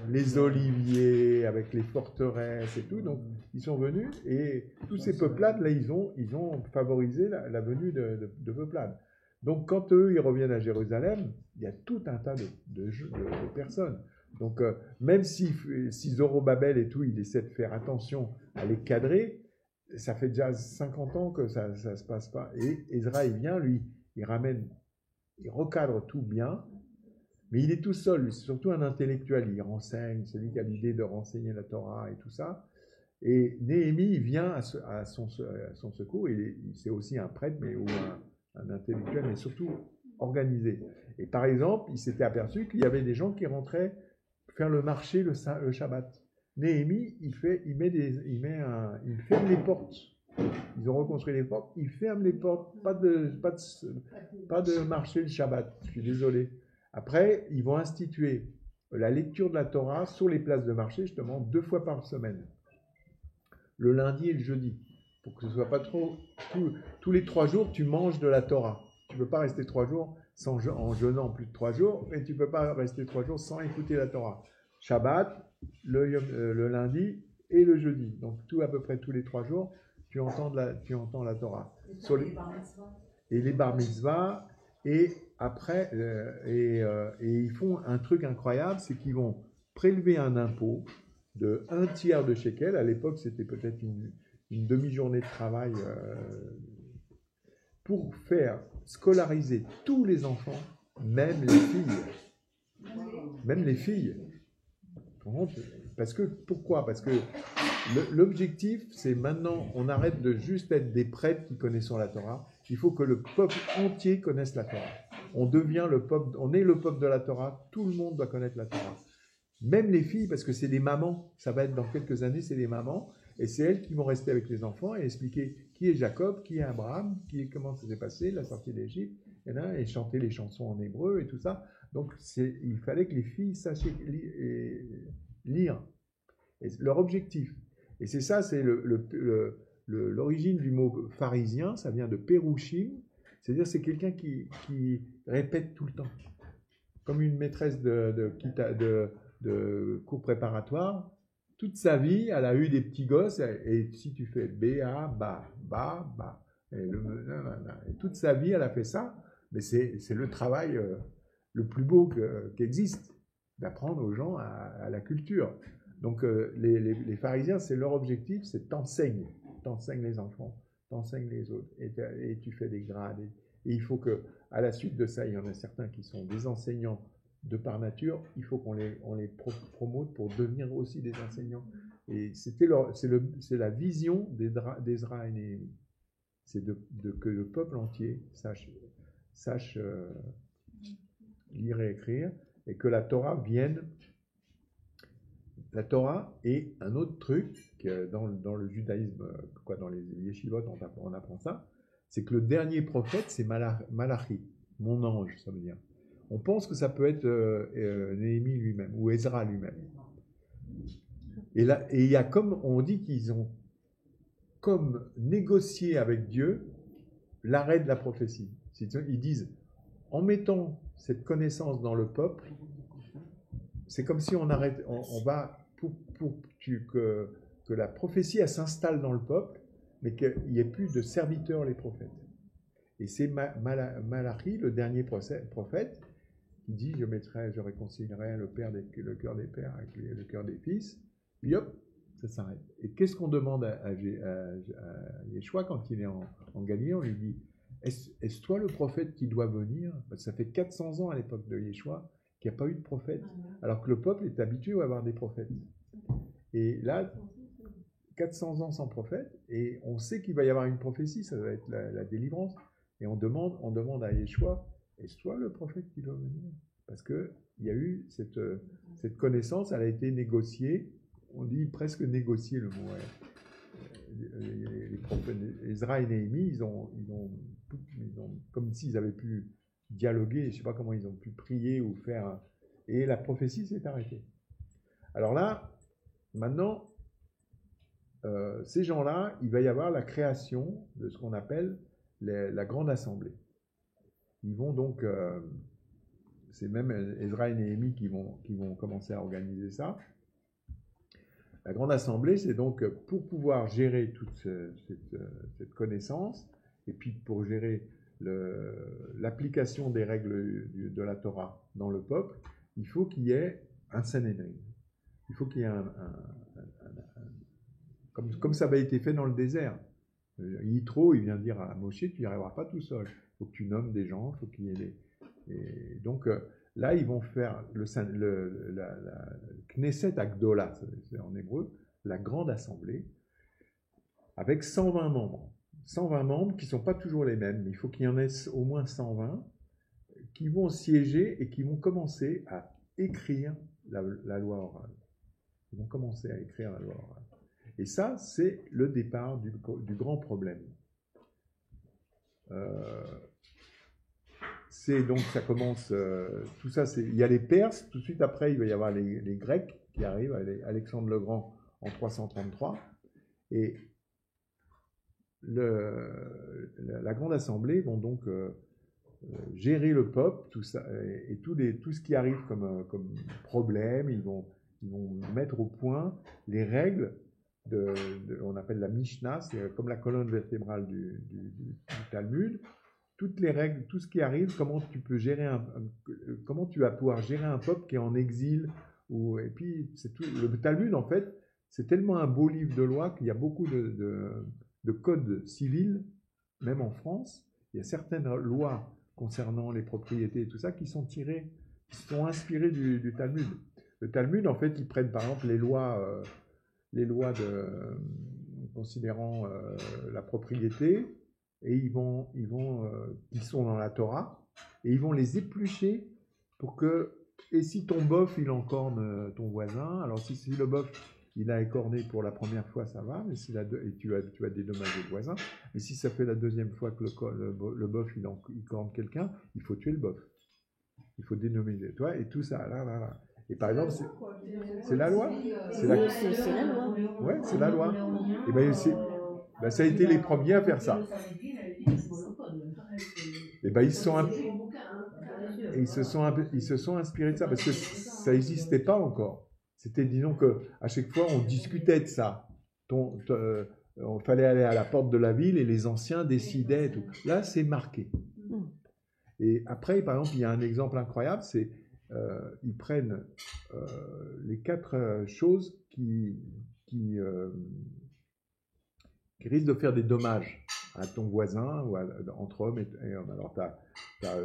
les oliviers, avec les forteresses et tout. Donc ils sont venus et tous ces peuplades, là, ils ont favorisé la venue de peuplades. Donc, quand eux, ils reviennent à Jérusalem, il y a tout un tas de personnes. Donc, même si Zorobabel et tout, il essaie de faire attention à les cadrer, ça fait déjà 50 ans que ça ne se passe pas. Et Ezra, il vient, lui, il recadre tout bien, mais il est tout seul, lui, c'est surtout un intellectuel, il renseigne, c'est lui qui a l'idée de renseigner la Torah et tout ça. Et Néhémie, il vient à son secours, c'est aussi un prêtre, mais ou un intellectuel, mais surtout organisé. Et par exemple, il s'était aperçu qu'il y avait des gens qui rentraient faire le marché le Shabbat. Néhémie, il ferme les portes. Ils ont reconstruit les portes, ils ferment les portes, pas de marché le Shabbat. Je suis désolé. Après, ils vont instituer la lecture de la Torah sur les places de marché, justement, 2 fois par semaine. Le lundi et le jeudi. Pour que ce ne soit pas trop... Tous les 3 jours, tu manges de la Torah. Tu ne peux pas rester 3 jours en jeûnant plus de 3 jours, et tu ne peux pas rester 3 jours sans écouter la Torah. Shabbat, le lundi et le jeudi. Donc, à peu près tous les 3 jours, tu entends la Torah. Et les bar mitzvah, et après, ils font un truc incroyable, c'est qu'ils vont prélever un impôt de 1/3 de shekel. À l'époque, c'était peut-être une demi-journée de travail pour faire scolariser tous les enfants, même les filles. Même les filles. Pourquoi ? Parce que l'objectif, c'est maintenant, on arrête de juste être des prêtres qui connaissons la Torah. Il faut que le peuple entier connaisse la Torah. On devient le peuple, on est le peuple de la Torah. Tout le monde doit connaître la Torah. Même les filles, parce que c'est des mamans. Ça va être dans quelques années, c'est des mamans. Et c'est elles qui vont rester avec les enfants et expliquer qui est Jacob, qui est Abraham, comment ça s'est passé, la sortie d'Égypte, et chanter les chansons en hébreu et tout ça. Donc, il fallait que les filles sachent lire. Et leur objectif. Et c'est ça, c'est l'origine du mot pharisien, ça vient de perushim, c'est-à-dire c'est quelqu'un qui répète tout le temps. Comme une maîtresse de cours préparatoires, toute sa vie, elle a eu des petits gosses, et si tu fais B-A, ba, et toute sa vie, elle a fait ça, mais c'est le travail le plus beau qui existe, d'apprendre aux gens à la culture. Donc les pharisiens, c'est leur objectif, c'est t'enseignes les enfants, t'enseignes les autres, et tu fais des grades. Et il faut que, à la suite de ça, il y en a certains qui sont des enseignants de par nature, il faut qu'on les promote pour devenir aussi des enseignants. Et c'est la vision d'Ezra et Néhémie. C'est que le peuple entier sache lire et écrire, et que la Torah vienne. La Torah est un autre truc dans le judaïsme, dans les yeshivot, on apprend ça, c'est que le dernier prophète, c'est Malachi, mon ange, ça veut dire. On pense que ça peut être Néhémie lui-même, ou Ezra lui-même. Et il y a on dit qu'ils ont comme négocié avec Dieu l'arrêt de la prophétie. Ils disent, en mettant cette connaissance dans le peuple, c'est comme si on arrête, on va que la prophétie elle s'installe dans le peuple, mais qu'il n'y ait plus de serviteurs les prophètes. Et c'est Malachi, le dernier prophète, qui dit je réconcilierai le cœur des pères avec le cœur des fils. Puis hop, ça s'arrête. Et qu'est-ce qu'on demande à Yeshua quand il est en Galilée? On lui dit, est-ce toi le prophète qui doit venir? Parce que ça fait 400 ans à l'époque de Yeshua qu'il n'y a pas eu de prophète, alors que le peuple est habitué à avoir des prophètes. Et là, 400 ans sans prophète, et on sait qu'il va y avoir une prophétie, ça va être la délivrance, et on demande à Yeshua, est-ce toi le prophète qui doit venir? Parce qu'il y a eu cette connaissance, elle a été négociée, on dit presque négociée le mot. Les prophètes, Ezra et Néhémie, ils ont comme s'ils avaient pu dialoguer, je ne sais pas comment ils ont pu prier ou faire, et la prophétie s'est arrêtée. Alors là, maintenant, ces gens-là, il va y avoir la création de ce qu'on appelle la grande assemblée. Ils vont donc, c'est même Ezra et Néhémie qui vont commencer à organiser ça. La grande assemblée, c'est donc pour pouvoir gérer toute cette connaissance, et puis pour gérer l'application des règles de la Torah dans le peuple, il faut qu'il y ait un Sanhédrin. Il faut qu'il y ait comme ça avait été fait dans le désert. Yitro, il vient dire à Moshe, tu n'y arriveras pas tout seul. Il faut que tu nommes des gens, il faut qu'il y ait et donc là, ils vont faire la Knesset Agdola, c'est en hébreu, la grande assemblée, avec 120 membres. 120 membres qui ne sont pas toujours les mêmes, mais il faut qu'il y en ait au moins 120 qui vont siéger et qui vont commencer à écrire la loi orale. Ils vont commencer à écrire la loi orale. Et ça, c'est le départ du grand problème. Donc ça commence, tout ça, il y a les Perses, tout de suite après, il va y avoir les Grecs qui arrivent, Alexandre le Grand en 333, et la Grande Assemblée vont donc gérer le peuple, tout ça, et tout ce qui arrive comme problème, ils vont mettre au point les règles on appelle la Mishnah, c'est comme la colonne vertébrale du Talmud. Toutes les règles, tout ce qui arrive, comment tu peux gérer comment tu vas pouvoir gérer un peuple qui est en exil, et puis c'est tout. Le Talmud, en fait, c'est tellement un beau livre de loi qu'il y a beaucoup de codes civils, même en France. Il y a certaines lois concernant les propriétés et tout ça qui sont inspirées du Talmud. Le Talmud, en fait, ils prennent par exemple les lois considérant la propriété, et ils sont dans la Torah, et ils vont les éplucher et si ton bœuf, il encorne ton voisin, alors si le bœuf, il a écorné pour la première fois, ça va, mais et tu as dédommagé le voisin, mais si ça fait la deuxième fois que le bœuf, il corne quelqu'un, il faut tuer le bœuf. Il faut dénommer, toi, et tout ça, là. Et par exemple, c'est la loi. C'est la loi. Ouais, c'est la loi. Et bien, Ben, ça a été les premiers à faire ça. Et ben, ils se sont inspirés de ça parce que ça n'existait pas encore. C'était, disons que à chaque fois, on discutait de ça. On fallait aller à la porte de la ville et les anciens décidaient et tout. Là, c'est marqué. Et après, par exemple, il y a un exemple incroyable, c'est ils prennent les 4 choses qui risquent de faire des dommages à ton voisin ou entre hommes et hommes. Alors, tu as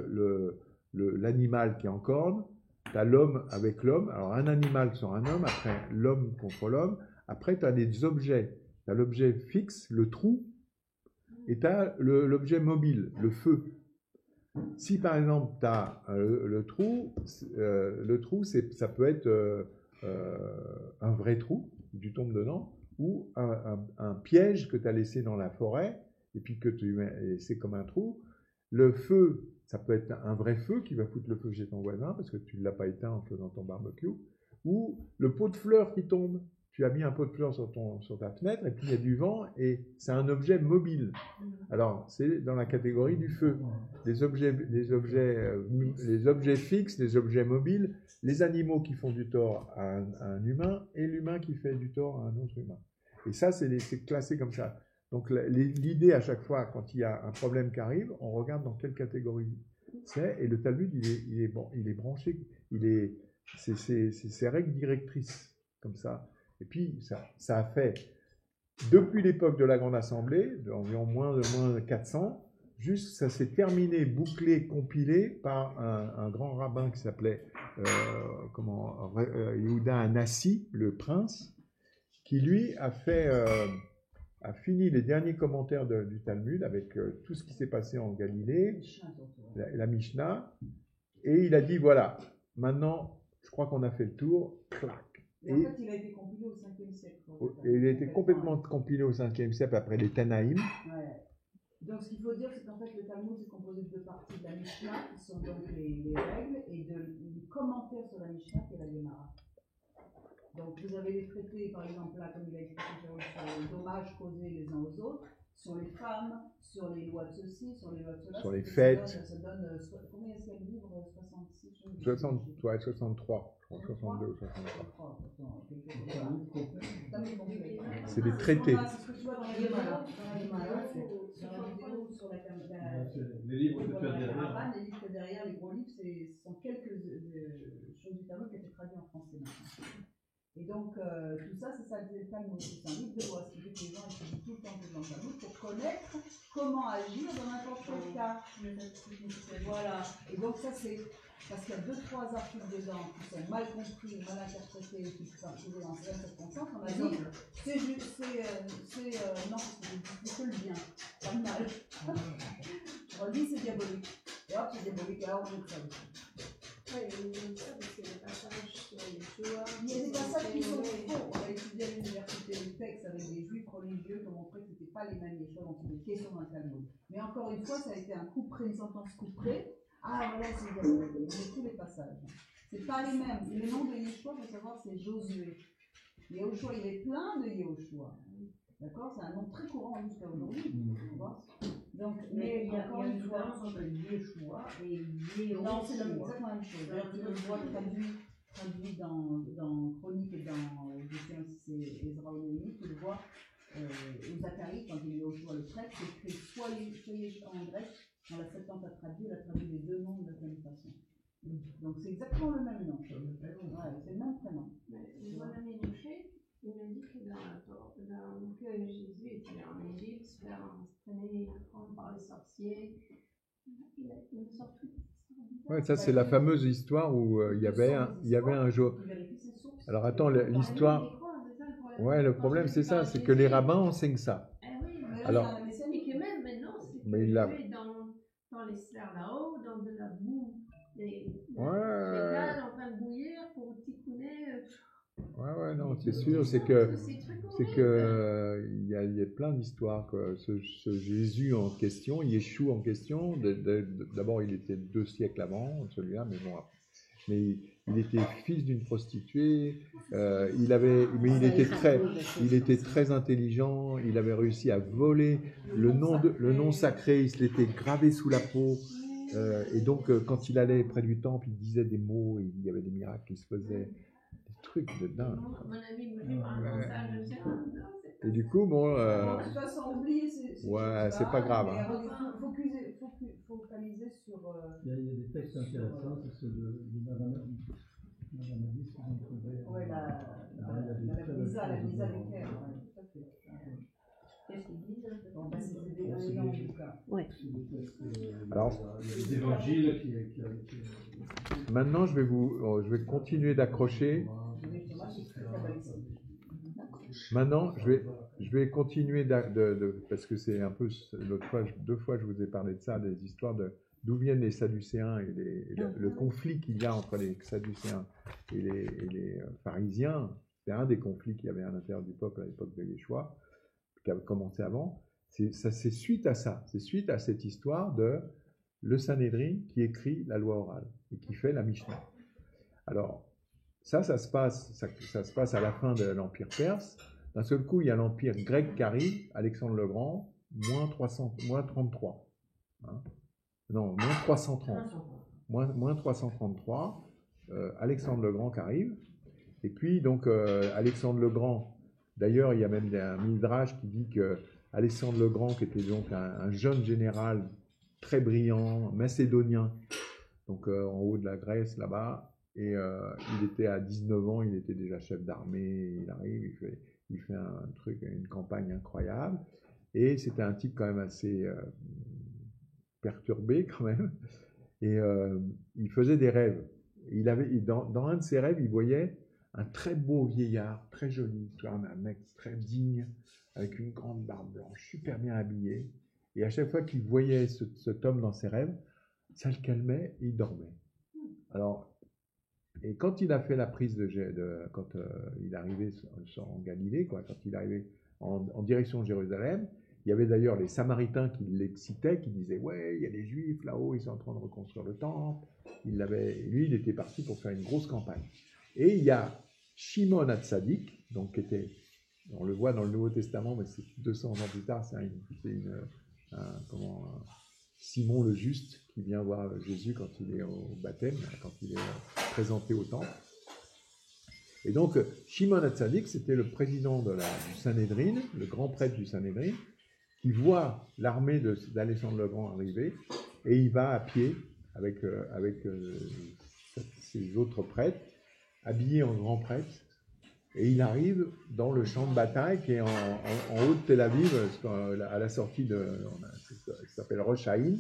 l'animal qui est en corne, tu as l'homme avec l'homme. Alors, un animal sur un homme, après l'homme contre l'homme. Après, tu as des objets. Tu as l'objet fixe, le trou, et tu as l'objet mobile, le feu. Si par exemple tu as le trou, ça peut être un vrai trou, tu tombes dedans, ou un piège que tu as laissé dans la forêt, et puis que c'est comme un trou. Le feu, ça peut être un vrai feu qui va foutre le feu chez ton voisin, parce que tu ne l'as pas éteint en faisant ton barbecue, ou le pot de fleurs qui tombe. Tu as mis un pot de fleurs sur ta fenêtre, et puis il y a du vent, et c'est un objet mobile. Alors, c'est dans la catégorie du feu. Les objets fixes, les objets mobiles, les animaux qui font du tort à un humain, et l'humain qui fait du tort à un autre humain. Et ça, c'est classé comme ça. Donc, l'idée, à chaque fois, quand il y a un problème qui arrive, on regarde dans quelle catégorie c'est, et le Talmud, il est branché, c'est ses règles directrices, comme ça. Et puis, ça a fait, depuis l'époque de la Grande Assemblée, d'environ moins de 400, juste ça s'est terminé, bouclé, compilé par un grand rabbin qui s'appelait Yehuda Anassi, le prince, qui lui a fini les derniers commentaires du Talmud avec tout ce qui s'est passé en Galilée, la Mishnah, et il a dit voilà, maintenant, je crois qu'on a fait le tour, clac. Et en fait, il a été compilé au 5e siècle. Et il a été complètement compilé au 5e siècle après les Tanaïm. Ouais. Donc, ce qu'il faut dire, c'est qu'en fait, le Talmud est composé de 2 parties de la Mishnah, qui sont donc les règles, et du commentaire sur la Mishnah, qui est la Gemara. Donc, vous avez les traités, par exemple, là, comme il a expliqué, sur les dommages causés les uns aux autres, sur les femmes, sur les lois de ceci, sur les lois de cela. Sur les fêtes. Ça donne combien est-ce qu'il y a de livres 66 63. 62 ou 63. C'est des traités. C'est ce que tu vois dans la Gemara. Les livres que tu as derrière. Les livres derrière, les gros livres, ce sont quelques choses du Talmud qui ont été traduites en français maintenant. Et donc, tout ça, c'est ça le Talmud. C'est un livre de loi, ce qui fait que les gens étudient tout le temps dans le Talmud pour connaître comment agir dans n'importe quel cas. Voilà. Et donc, ça, c'est parce qu'il y a 2-3 articles dedans qui sont mal compris, mal interprétés, qui sont trouvés dans certaines circonstances. On a dit, non, parce que je dis que le bien, pas le mal. On dit c'est diabolique. Et hop, c'est diabolique, et alors on dit ça aussi. Oui, il y a ça parce qu'il y a des passages sur les Shoah. Il y a des passages qui sont faux. On a étudié à l'université les textes avec des juifs religieux pour montrer que ce n'était pas les mêmes Yeshua dont il est question dans le Talmud. Mais encore une fois, ça a été un coup près, une sentence coup près. Ah voilà, c'est diabolique. Il y a tous les passages. C'est pas les mêmes. Le nom de Yeshua, il faut savoir, c'est Josué. Yehoshua, il est plein de Yehoshua. D'accord? C'est un nom très courant jusqu'à aujourd'hui. Donc, mais il y a encore une différence entre Yeshua et Yehoshua. Non, c'est exactement la même chose. Alors, tu le vois traduit dans Chronique et dans c'est Ezra ou Néhémie, tu le vois au Zacharie, quand il est Yehoshua le prêtre, c'est écrit soit Yeshua en grec, dans la Septante a traduit les 2 noms de la même façon. Donc c'est exactement le même nom. Ouais, c'est le même prénom. Mon ami Moshe, il m'a dit que Jésus était en Égypte, se faire entraîner, apprendre par les sorciers. Il me sort tout. Ouais, ça c'est la fameuse histoire où il y avait un jour. Alors attends, l'histoire. Ouais, le problème c'est ça, c'est que les rabbins enseignent ça. Alors, et que même maintenant, c'est que dans les sphères là-haut, dans de la boue, les dalles en train de bouillir pour ticouner. Ouais, non, c'est sûr, c'est que il y a plein d'histoires. Ce Jésus en question, Yeshua en question, d'abord il était 2 siècles avant celui-là, mais bon. Mais il était fils d'une prostituée, mais il était très intelligent, il avait réussi à voler le nom sacré, il se l'était gravé sous la peau. Et donc, quand il allait près du temple, il disait des mots, et il y avait des miracles qui se faisaient, des trucs de dingue. Et du coup, bon. De toute façon, oubliez ouais, c'est pas grave. Hein. Focaliser sur. Il y a des textes intéressants, c'est ceux de Madame Alice que vous trouvez. Oui, la Lisa Lecker, tout à fait. Qu'est-ce qu'ils disent? C'est des brillant en tout cas. Oui. Alors, les évangiles qui maintenant, je vais continuer d'accrocher. Maintenant, je vais continuer parce que c'est un peu l'autre fois, 2 fois je vous ai parlé de ça, des histoires d'où viennent les Sadducéens et le conflit qu'il y a entre les Sadducéens et les pharisiens. C'est un des conflits qu'il y avait à l'intérieur du peuple à l'époque de Yeshua, qui avait commencé avant. C'est suite à ça, c'est suite à cette histoire de le Sanhédrin qui écrit la loi orale et qui fait la Mishnah. Alors, ça se passe à la fin de l'Empire perse. D'un seul coup, il y a l'Empire grec qui arrive, Alexandre le Grand, moins 33. Hein, non, moins 330. Moins 333, Alexandre le Grand qui arrive. Et puis, donc, Alexandre le Grand, d'ailleurs, il y a même un midrash qui dit que Alexandre le Grand, qui était donc un jeune général très brillant, macédonien, donc en haut de la Grèce, là-bas, et il était à 19 ans, il était déjà chef d'armée, il arrive, il fait une campagne incroyable, et c'était un type quand même assez perturbé quand même, et il faisait des rêves. Dans un de ses rêves, il voyait un très beau vieillard, très joli, un mec très digne, avec une grande barbe blanche, super bien habillé, et à chaque fois qu'il voyait cet homme dans ses rêves, ça le calmait et il dormait. Alors, et quand il a fait la prise quand il est arrivé en Galilée, quand il est arrivé en direction de Jérusalem, il y avait d'ailleurs les Samaritains qui l'excitaient, qui disaient « Ouais, il y a les Juifs là-haut, ils sont en train de reconstruire le temple. » Lui, il était parti pour faire une grosse campagne. Et il y a Shimon Hatzadik, donc on le voit dans le Nouveau Testament, mais c'est 200 ans plus tard, Simon le Juste qui vient voir Jésus quand il est au baptême, quand il est présenté au temple. Et donc, Shimon Hatzadik, c'était le président du Sanhédrin, le grand prêtre du Sanhédrin, qui voit l'armée d'Alexandre le Grand arriver, et il va à pied avec ses autres prêtres, habillé en grand prêtre, et il arrive dans le champ de bataille qui est en haut de Tel Aviv, à la sortie qui s'appelle Rosh Haïn.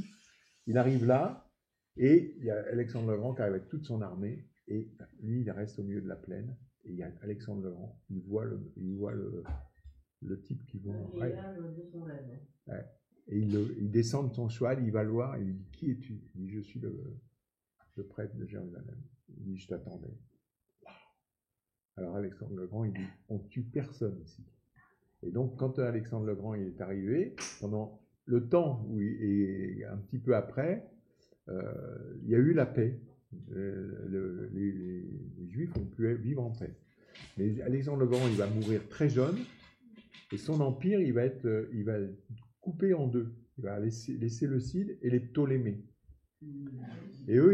Il arrive là, et il y a Alexandre le Grand qui arrive avec toute son armée, et lui, il reste au milieu de la plaine, et il y a Alexandre le Grand, il voit le type qui voit en rêve. Ouais. Et il descend de son cheval, il va le voir, et il lui dit « Qui es-tu » Il dit « Je suis le prêtre de Jérusalem. » Il dit « Je t'attendais. » Alors Alexandre le Grand, il dit « On tue personne ici. » Et donc, quand Alexandre le Grand il est arrivé, pendant le temps et un petit peu après, il y a eu la paix. Les Juifs ont pu vivre en paix. Mais Alexandre le Grand, il va mourir très jeune, et son empire, il va être coupé en deux. Il va laisser le Cid et les Ptolémées. Et eux,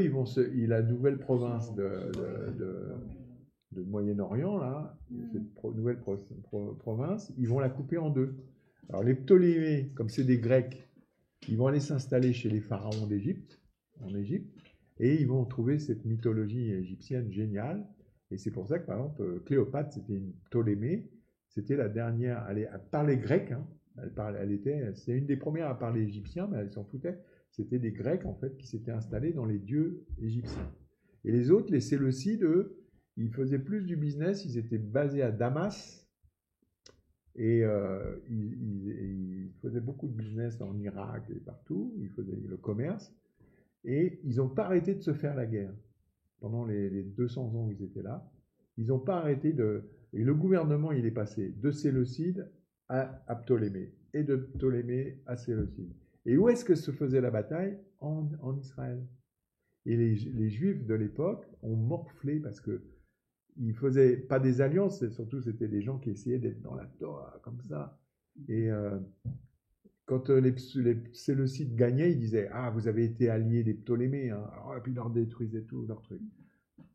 la nouvelle province de Moyen-Orient, là, cette nouvelle province, ils vont la couper en deux. Alors les Ptolémées, comme c'est des Grecs, ils vont aller s'installer chez les pharaons d'Égypte, en Égypte, et ils vont trouver cette mythologie égyptienne géniale. Et c'est pour ça que, par exemple, Cléopâtre, c'était une Ptolémée, c'était la dernière, elle parlait grec, hein, c'était une des premières à parler égyptien, mais elle s'en foutait. C'était des Grecs, en fait, qui s'étaient installés dans les dieux égyptiens. Et les autres, les Séleucides, eux, ils faisaient plus du business, ils étaient basés à Damas, et ils faisaient beaucoup de business en Irak et partout, ils faisaient le commerce, et ils n'ont pas arrêté de se faire la guerre. Pendant les 200 ans où ils étaient là, ils n'ont pas arrêté et le gouvernement, il est passé de Séleucide à Ptolémée, et de Ptolémée à Séleucide. Et où est-ce que se faisait la bataille ? En Israël. Et les Juifs de l'époque ont morflé parce que ils faisaient pas des alliances, surtout c'était des gens qui essayaient d'être dans la Torah, comme ça. Et quand les Séleucides gagnaient, ils disaient « Ah, vous avez été alliés des Ptolémées. Hein. » Et puis ils leur détruisaient tout leur truc.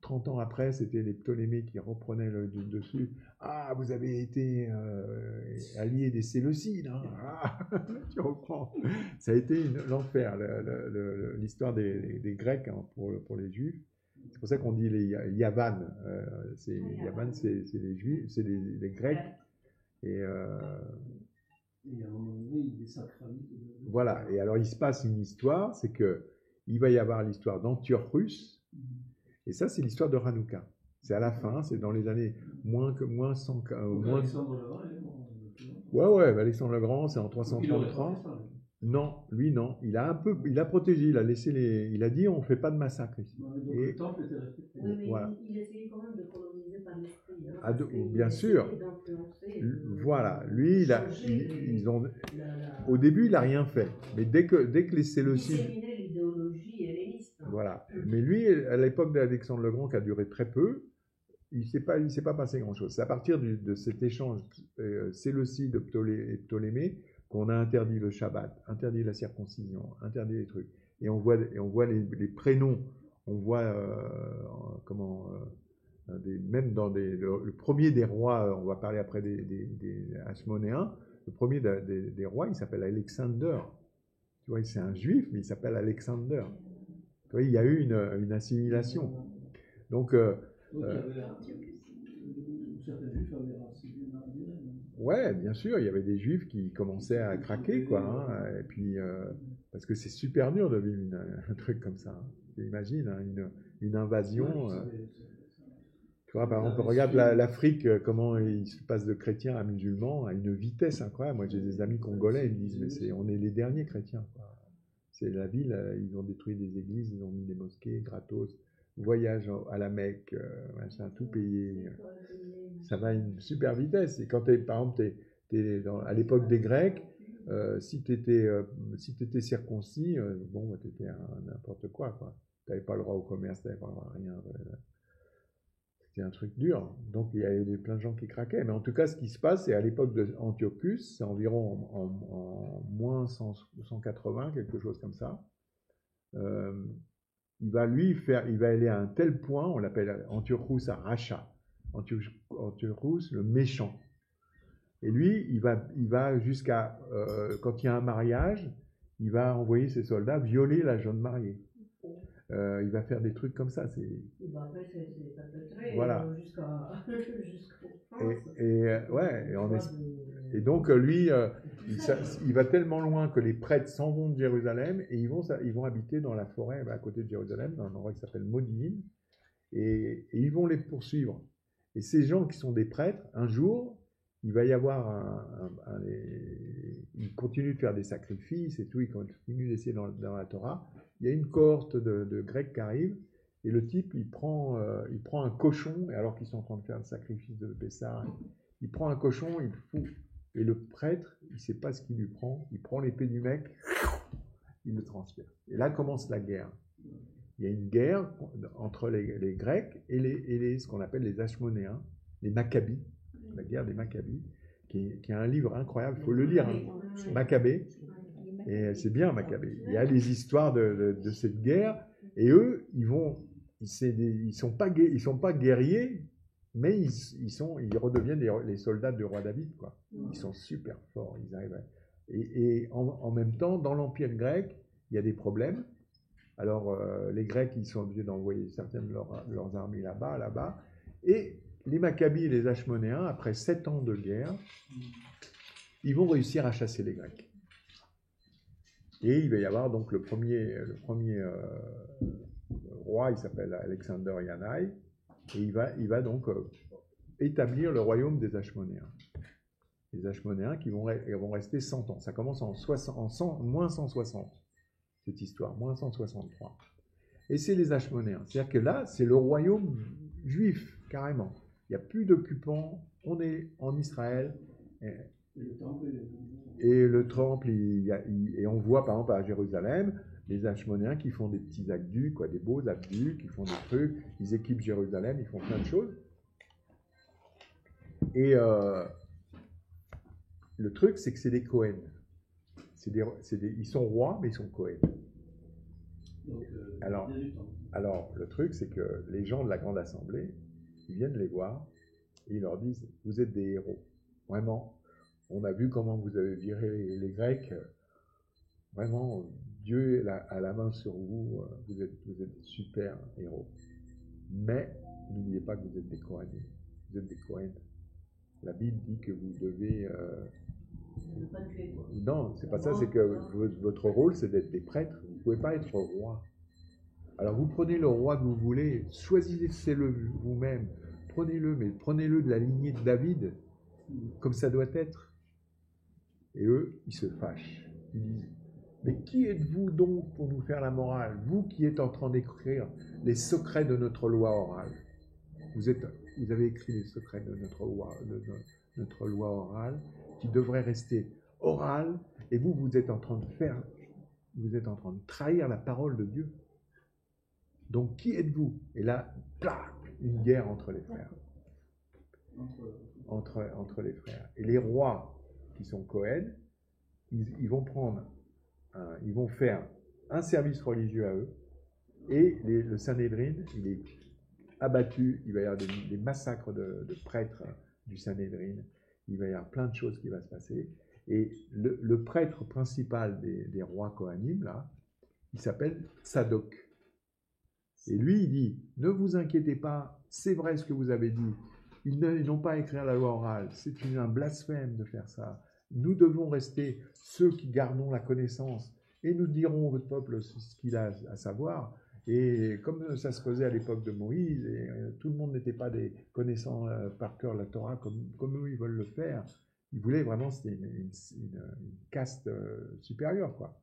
30 ans après, c'était les Ptolémées qui reprenaient le dessus. « Ah, vous avez été alliés des Séleucides. Hein. Ah, tu reprends. » Ça a été l'enfer, l'histoire des Grecs, hein, pour les Juifs. C'est pour ça qu'on dit les Yavan. Yavan, c'est les Juifs, c'est les Grecs. Et à un moment donné, il désacralise. Voilà. Et alors, il se passe une histoire, c'est que il va y avoir l'histoire d'Antiochus. Et ça, c'est l'histoire de Hanouka. C'est à la fin, c'est dans les années moins 100. Alexandre le Grand, il est mort. Ouais, Alexandre le Grand, c'est en 333. Non, lui non. Il a protégé, il a dit on fait pas de massacre ici. Donc le temple était respecté. Oui, mais voilà. il essayait quand même de coloniser par l'esprit. Hein, Ah, bien sûr. Voilà, lui, au début, il n'a rien fait. Mais dès que les Séleucides. Il disséminait l'idéologie helléniste. Voilà. Mais lui, à l'époque d'Alexandre le Grand, qui a duré très peu, il ne s'est pas passé grand-chose. C'est à partir de cet échange Séleucide et Ptolémée qu'on a interdit le Shabbat, interdit la circoncision, interdit les trucs. Et on voit les prénoms, on voit même dans le premier des rois, on va parler après des Hasmonéens, le premier des rois, il s'appelle Alexander. Tu vois, c'est un juif, mais il s'appelle Alexander. Tu vois, il y a eu une assimilation. Donc, certains juifs avaient racisé Marie-Hélène. Ouais, bien sûr, il y avait des juifs qui commençaient à craquer, quoi. Hein, et puis, parce que c'est super dur de vivre un truc comme ça. Hein. Imagine, hein, une invasion. Tu vois, par exemple, regarde l'Afrique, comment il se passe de chrétiens à musulmans à une vitesse incroyable. Moi, j'ai des amis congolais, ils me disent, mais on est les derniers chrétiens. Quoi. C'est la ville, ils ont détruit des églises, ils ont mis des mosquées, gratos. Voyage à la Mecque, machin, tout payé. Ça va à une super vitesse. Et quand par exemple, à l'époque des Grecs, si tu étais circoncis, bon, tu étais n'importe quoi. Tu n'avais pas le droit au commerce, tu n'avais pas le droit à rien. C'était un truc dur. Donc il y avait plein de gens qui craquaient. Mais en tout cas, ce qui se passe, c'est à l'époque d'Antiochus, c'est environ en moins 180, quelque chose comme ça. Il va aller à un tel point, on l'appelle Antiochus à Racha, Antiochus le méchant. Et lui, il va jusqu'à, quand il y a un mariage, il va envoyer ses soldats violer la jeune mariée. Il va faire des trucs comme ça. Après, c'est perpétré voilà. Jusqu'au Et donc, lui, il va tellement loin que les prêtres s'en vont de Jérusalem et ils vont habiter dans la forêt à côté de Jérusalem, dans un endroit qui s'appelle Modin, et ils vont les poursuivre. Et ces gens qui sont des prêtres, un jour, il va y avoir ils continuent de faire des sacrifices et tout, ils continuent d'essayer dans la Torah. Il y a une cohorte de Grecs qui arrive, et le type, il prend un cochon, alors qu'ils sont en train de faire le sacrifice de Pessah, il prend un cochon, il le fout. Et le prêtre, il ne sait pas ce qu'il lui prend. Il prend l'épée du mec, il le transfère. Et là commence la guerre. Il y a une guerre entre les Grecs et ce qu'on appelle les Hasmonéens, les Maccabées, la guerre des Maccabées, qui est un livre incroyable, il faut le lire, hein. Maccabées. Et c'est bien Maccabées. Il y a les histoires de cette guerre, et eux, ils sont pas guerriers, mais ils redeviennent les soldats du roi David, quoi. Ils sont super forts, ils arrivent. Et en même temps, dans l'Empire grec, il y a des problèmes. Alors, les Grecs, ils sont obligés d'envoyer certaines de leurs armées là-bas. Et les Maccabées et les Hasmonéens, après 7 ans de guerre, ils vont réussir à chasser les Grecs. Et il va y avoir donc le premier roi, il s'appelle Alexander Yanai, et il va donc établir le royaume des Hasmonéens. Les Hasmonéens qui vont rester 100 ans. Ça commence en moins 160, cette histoire, moins 163. Et c'est les Hasmonéens. C'est-à-dire que là, c'est le royaume juif, carrément. Il n'y a plus d'occupants, on est en Israël. Et le temple, et on voit par exemple à Jérusalem, les Hachmonéens qui font des petits aqueducs, quoi, des beaux aqueducs, qui font des trucs, ils équipent Jérusalem, ils font plein de choses. Et le truc, c'est que c'est des Cohen. Ils sont rois, mais ils sont Cohen. Donc, Alors, le truc, c'est que les gens de la Grande Assemblée, ils viennent les voir et ils leur disent, vous êtes des héros. Vraiment, on a vu comment vous avez viré les Grecs. Vraiment, Dieu a la main sur vous. Vous êtes des super héros. Mais n'oubliez pas que vous êtes des Cohen. Vous êtes des Cohen. La Bible dit que vous devez... Ne pas tuer, quoi. Non, c'est pas ça, c'est que votre rôle, c'est d'être des prêtres. Vous ne pouvez pas être roi. Alors vous prenez le roi que vous voulez, choisissez-le vous-même, prenez-le, mais prenez-le de la lignée de David, comme ça doit être. Et eux, ils se fâchent. Ils disent, mais qui êtes-vous donc pour nous faire la morale? Vous qui êtes en train d'écrire les secrets de notre loi orale. Vous avez écrit les secrets de notre loi orale, qui devrait rester orale, et vous êtes en train de trahir la parole de Dieu. Donc, qui êtes-vous? Et là, plac, une guerre entre les frères. Entre les frères. Et les rois qui sont Cohen, ils vont faire un service religieux à eux, et le Sanhédrin, il est abattu, il va y avoir des massacres de prêtres du Sanhédrin, il va y avoir plein de choses qui vont se passer. Et le prêtre principal des rois Kohanim, là, il s'appelle Tsadok. Et lui, il dit, ne vous inquiétez pas, c'est vrai ce que vous avez dit, ils n'ont pas à écrire la loi orale, c'est un blasphème de faire ça. Nous devons rester ceux qui gardons la connaissance, et nous dirons au peuple ce qu'il a à savoir. Et comme ça se faisait à l'époque de Moïse, et tout le monde n'était pas des connaissants par cœur la Torah comme eux ils veulent le faire, ils voulaient vraiment, c'était une caste supérieure, quoi.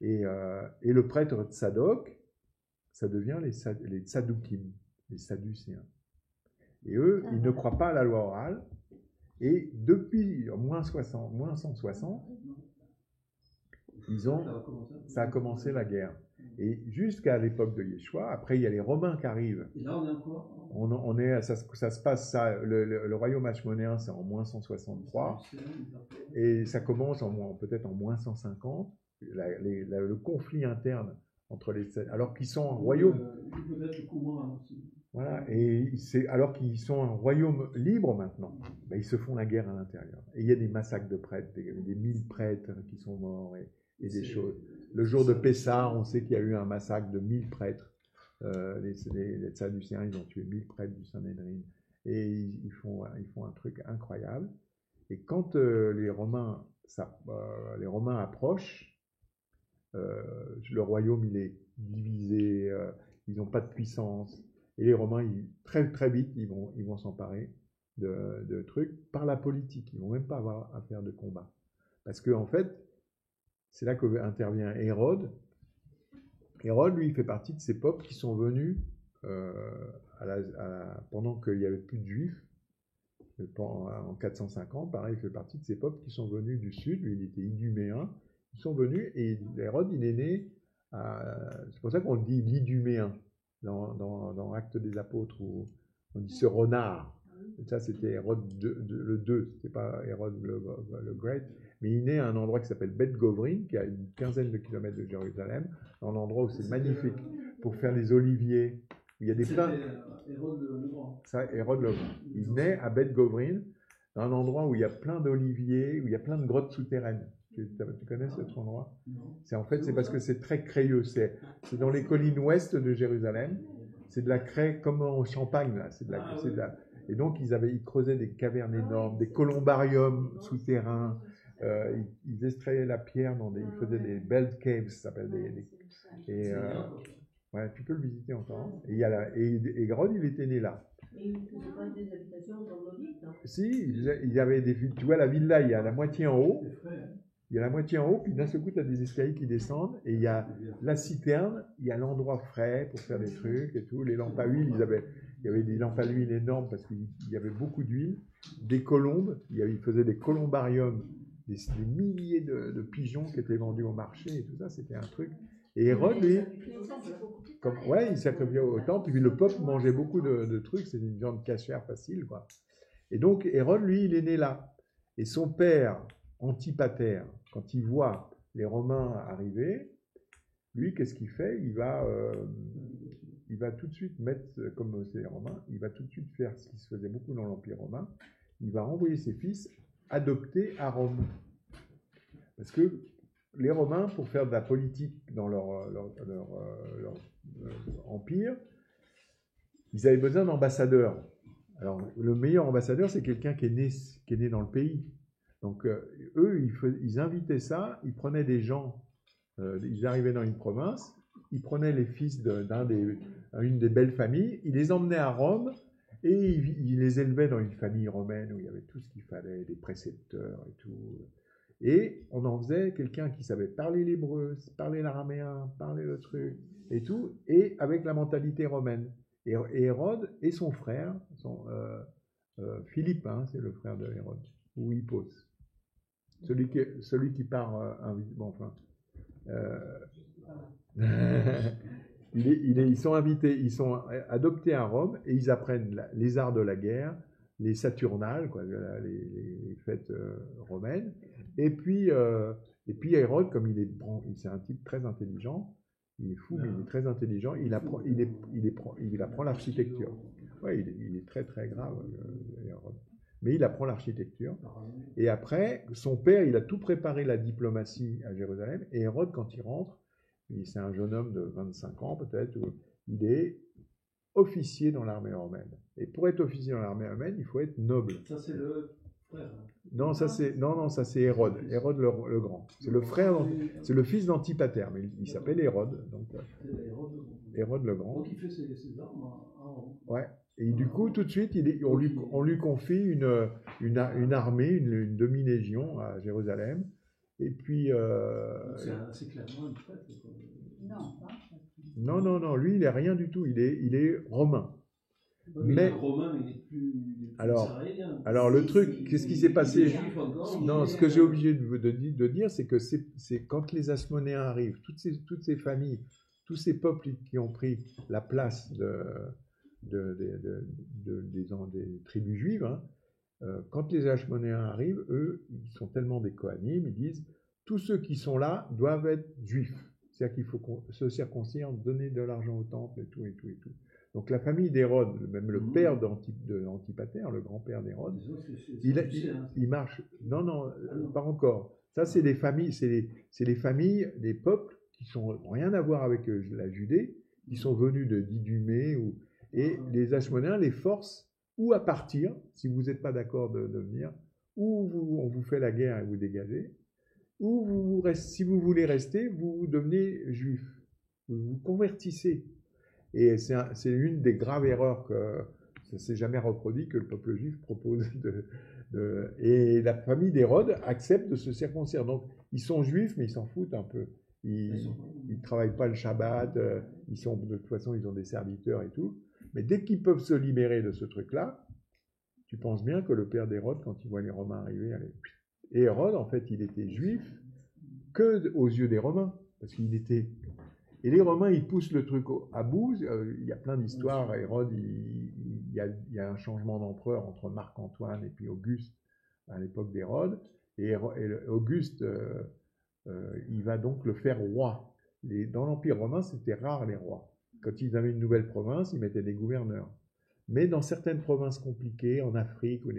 Et le prêtre Tsadok, ça devient les Tsadoukim, les Sadducéens. Et eux, ils ne croient pas à la loi orale. Et depuis moins 160, ça a commencé la guerre. Et jusqu'à l'époque de Yeshua, après il y a les Romains qui arrivent. Et là, on est encore. Ça se passe, le royaume hachmonéen, c'est en moins 163. Et ça commence peut-être en moins 150. Le conflit interne entre alors qu'ils sont un royaume. Voilà, alors qu'ils sont un royaume libre maintenant, ils se font la guerre à l'intérieur. Et il y a des massacres de prêtres, des 1000 prêtres qui sont morts et des choses. Le jour de Pessah, on sait qu'il y a eu un massacre de 1000 prêtres. Les Sadducéens, ils ont tué 1000 prêtres du Sanhédrin. Et ils font un truc incroyable. Et quand les Romains approchent, le royaume il est divisé, ils n'ont pas de puissance. Et les Romains, très très vite, ils vont s'emparer de trucs par la politique. Ils ne vont même pas avoir à faire de combat. Parce qu'en fait, c'est là qu'intervient Hérode. Hérode, lui, il fait partie de ces peuples qui sont venus pendant qu'il n'y avait plus de Juifs. En 450, pareil, il fait partie de ces peuples qui sont venus du sud. Lui, il était iduméen. Ils sont venus et Hérode, il est né. C'est pour ça qu'on dit l'iduméen dans Actes des Apôtres, où on dit ce renard. Et ça, c'était Hérode le 2, c'était pas Hérode le Great. Mais il est né à un endroit qui s'appelle Beth Govrin, qui est à une quinzaine de kilomètres de Jérusalem, un endroit où c'est magnifique pour faire les oliviers. Il y a des pleins. Hérode le Grand. Ça, Hérode le Grand. Il naît à Beth Govrin, dans un endroit où il y a plein d'oliviers, où il y a plein de grottes souterraines. Tu connais cet endroit? C'est parce que c'est très crayeux. C'est dans les collines ouest de Jérusalem. C'est de la craie comme en Champagne. Là. Et donc, ils creusaient des cavernes énormes, des columbariums souterrains. Ils extrayaient la pierre ils faisaient des belt caves, ça s'appelle ouais, tu peux le visiter encore. Et Hérode, il était né là. Et il ne faisait pas des habitations dans l'audit, hein? Si, il y avait tu vois, la villa, il y a la moitié en haut. Il y a la moitié en haut, puis d'un seul coup, tu as des escaliers qui descendent, et il y a la citerne, il y a l'endroit frais pour faire des trucs et tout. Les lampes à huile, il y avait des lampes à huile énormes parce qu'il y avait beaucoup d'huile, des colombes, ils faisaient des columbariums, des milliers de pigeons qui étaient vendus au marché et tout ça, c'était un truc. Et Hérode, lui, C'est beaucoup plus comme, tard. ouais, il sacrifiait au temple, puis le peuple mangeait beaucoup de trucs, c'était une viande cachère facile, quoi. Et donc, Hérode, lui, il est né là. Et son père, Antipater, quand il voit les Romains arriver, lui, qu'est-ce qu'il fait? Il va tout de suite mettre, comme c'est les Romains, il va tout de suite faire ce qui se faisait beaucoup dans l'Empire romain, il va renvoyer ses fils adoptés à Rome. Parce que les Romains, pour faire de la politique dans leur empire, ils avaient besoin d'ambassadeurs. Alors, le meilleur ambassadeur, c'est quelqu'un qui est né dans le pays. Donc, eux, ils invitaient ça, ils prenaient des gens, ils arrivaient dans une province, ils prenaient les fils d'une des belles familles, ils les emmenaient à Rome et ils les élevaient dans une famille romaine où il y avait tout ce qu'il fallait, des précepteurs et tout. Et on en faisait quelqu'un qui savait parler l'hébreu, parler l'araméen, parler le truc et tout, et avec la mentalité romaine. Et Hérode et son frère, Philippe, hein, c'est le frère de Hérode, ou Hippos, celui qui part bon, enfin, ils sont invités, ils sont adoptés à Rome et ils apprennent les arts de la guerre, les Saturnales, quoi, les fêtes romaines. Et puis Hérode, comme c'est un type très intelligent, il est fou, mais il est très intelligent, il apprend l'architecture. Ouais, il est très très grave, Hérode. Mais il apprend l'architecture. Et après, son père, il a tout préparé la diplomatie à Jérusalem. Et Hérode, quand il rentre, c'est un jeune homme de 25 ans peut-être, il est officier dans l'armée romaine. Et pour être officier dans l'armée romaine, il faut être noble. Ça, c'est le frère. Non, ça c'est Hérode. Hérode le Grand. C'est le frère, c'est le fils d'Antipater, mais il s'appelle Hérode. Donc, Hérode le Grand. Donc il fait ses armes à Rome. Ouais. Et du coup, tout de suite, on lui confie une armée, une demi-légion à Jérusalem. Et puis... c'est clairement une traite. Non, lui, il n'est rien du tout. Il est romain. Mais romain, il est plus israélien. Alors le truc, qu'est-ce qui s'est passé? Non, ce que j'ai obligé de dire, c'est que c'est quand les Asmonéens arrivent, toutes ces familles, tous ces peuples qui ont pris la place des tribus juives, hein, quand les Asmonéens arrivent, eux, ils sont tellement des Kohanim, ils disent tous ceux qui sont là doivent être juifs. C'est-à-dire qu'il faut se circoncire, donner de l'argent au temple et tout et tout et tout. Donc la famille d'Hérode, même le père d'Antipater, le grand-père d'Hérode, il marche. Non, pas encore. Ça, c'est les familles, c'est les familles, des peuples qui sont rien à voir avec la Judée, qui sont venus d'Idumée, et les Hashmonéens les forcent ou à partir, si vous n'êtes pas d'accord de venir, ou on vous fait la guerre et vous dégagez, ou si vous voulez rester, vous devenez juif, vous vous convertissez. Et c'est une des graves erreurs que ça ne s'est jamais reproduit que le peuple juif propose. Et la famille d'Hérode accepte de se circoncire. Donc, ils sont juifs, mais ils s'en foutent un peu. Ils ne travaillent pas le Shabbat, de toute façon, ils ont des serviteurs et tout. Mais dès qu'ils peuvent se libérer de ce truc-là, tu penses bien que le père d'Hérode, quand il voit les Romains arriver, et Hérode, en fait, il était juif que aux yeux des Romains, parce qu'il était... Et les Romains, ils poussent le truc à bout. Il y a plein d'histoires. Hérode, il y a un changement d'empereur entre Marc-Antoine et puis Auguste à l'époque d'Hérode. Et Auguste, il va donc le faire roi. Dans l'Empire romain, c'était rare les rois. Quand ils avaient une nouvelle province, ils mettaient des gouverneurs. Mais dans certaines provinces compliquées, en Afrique ou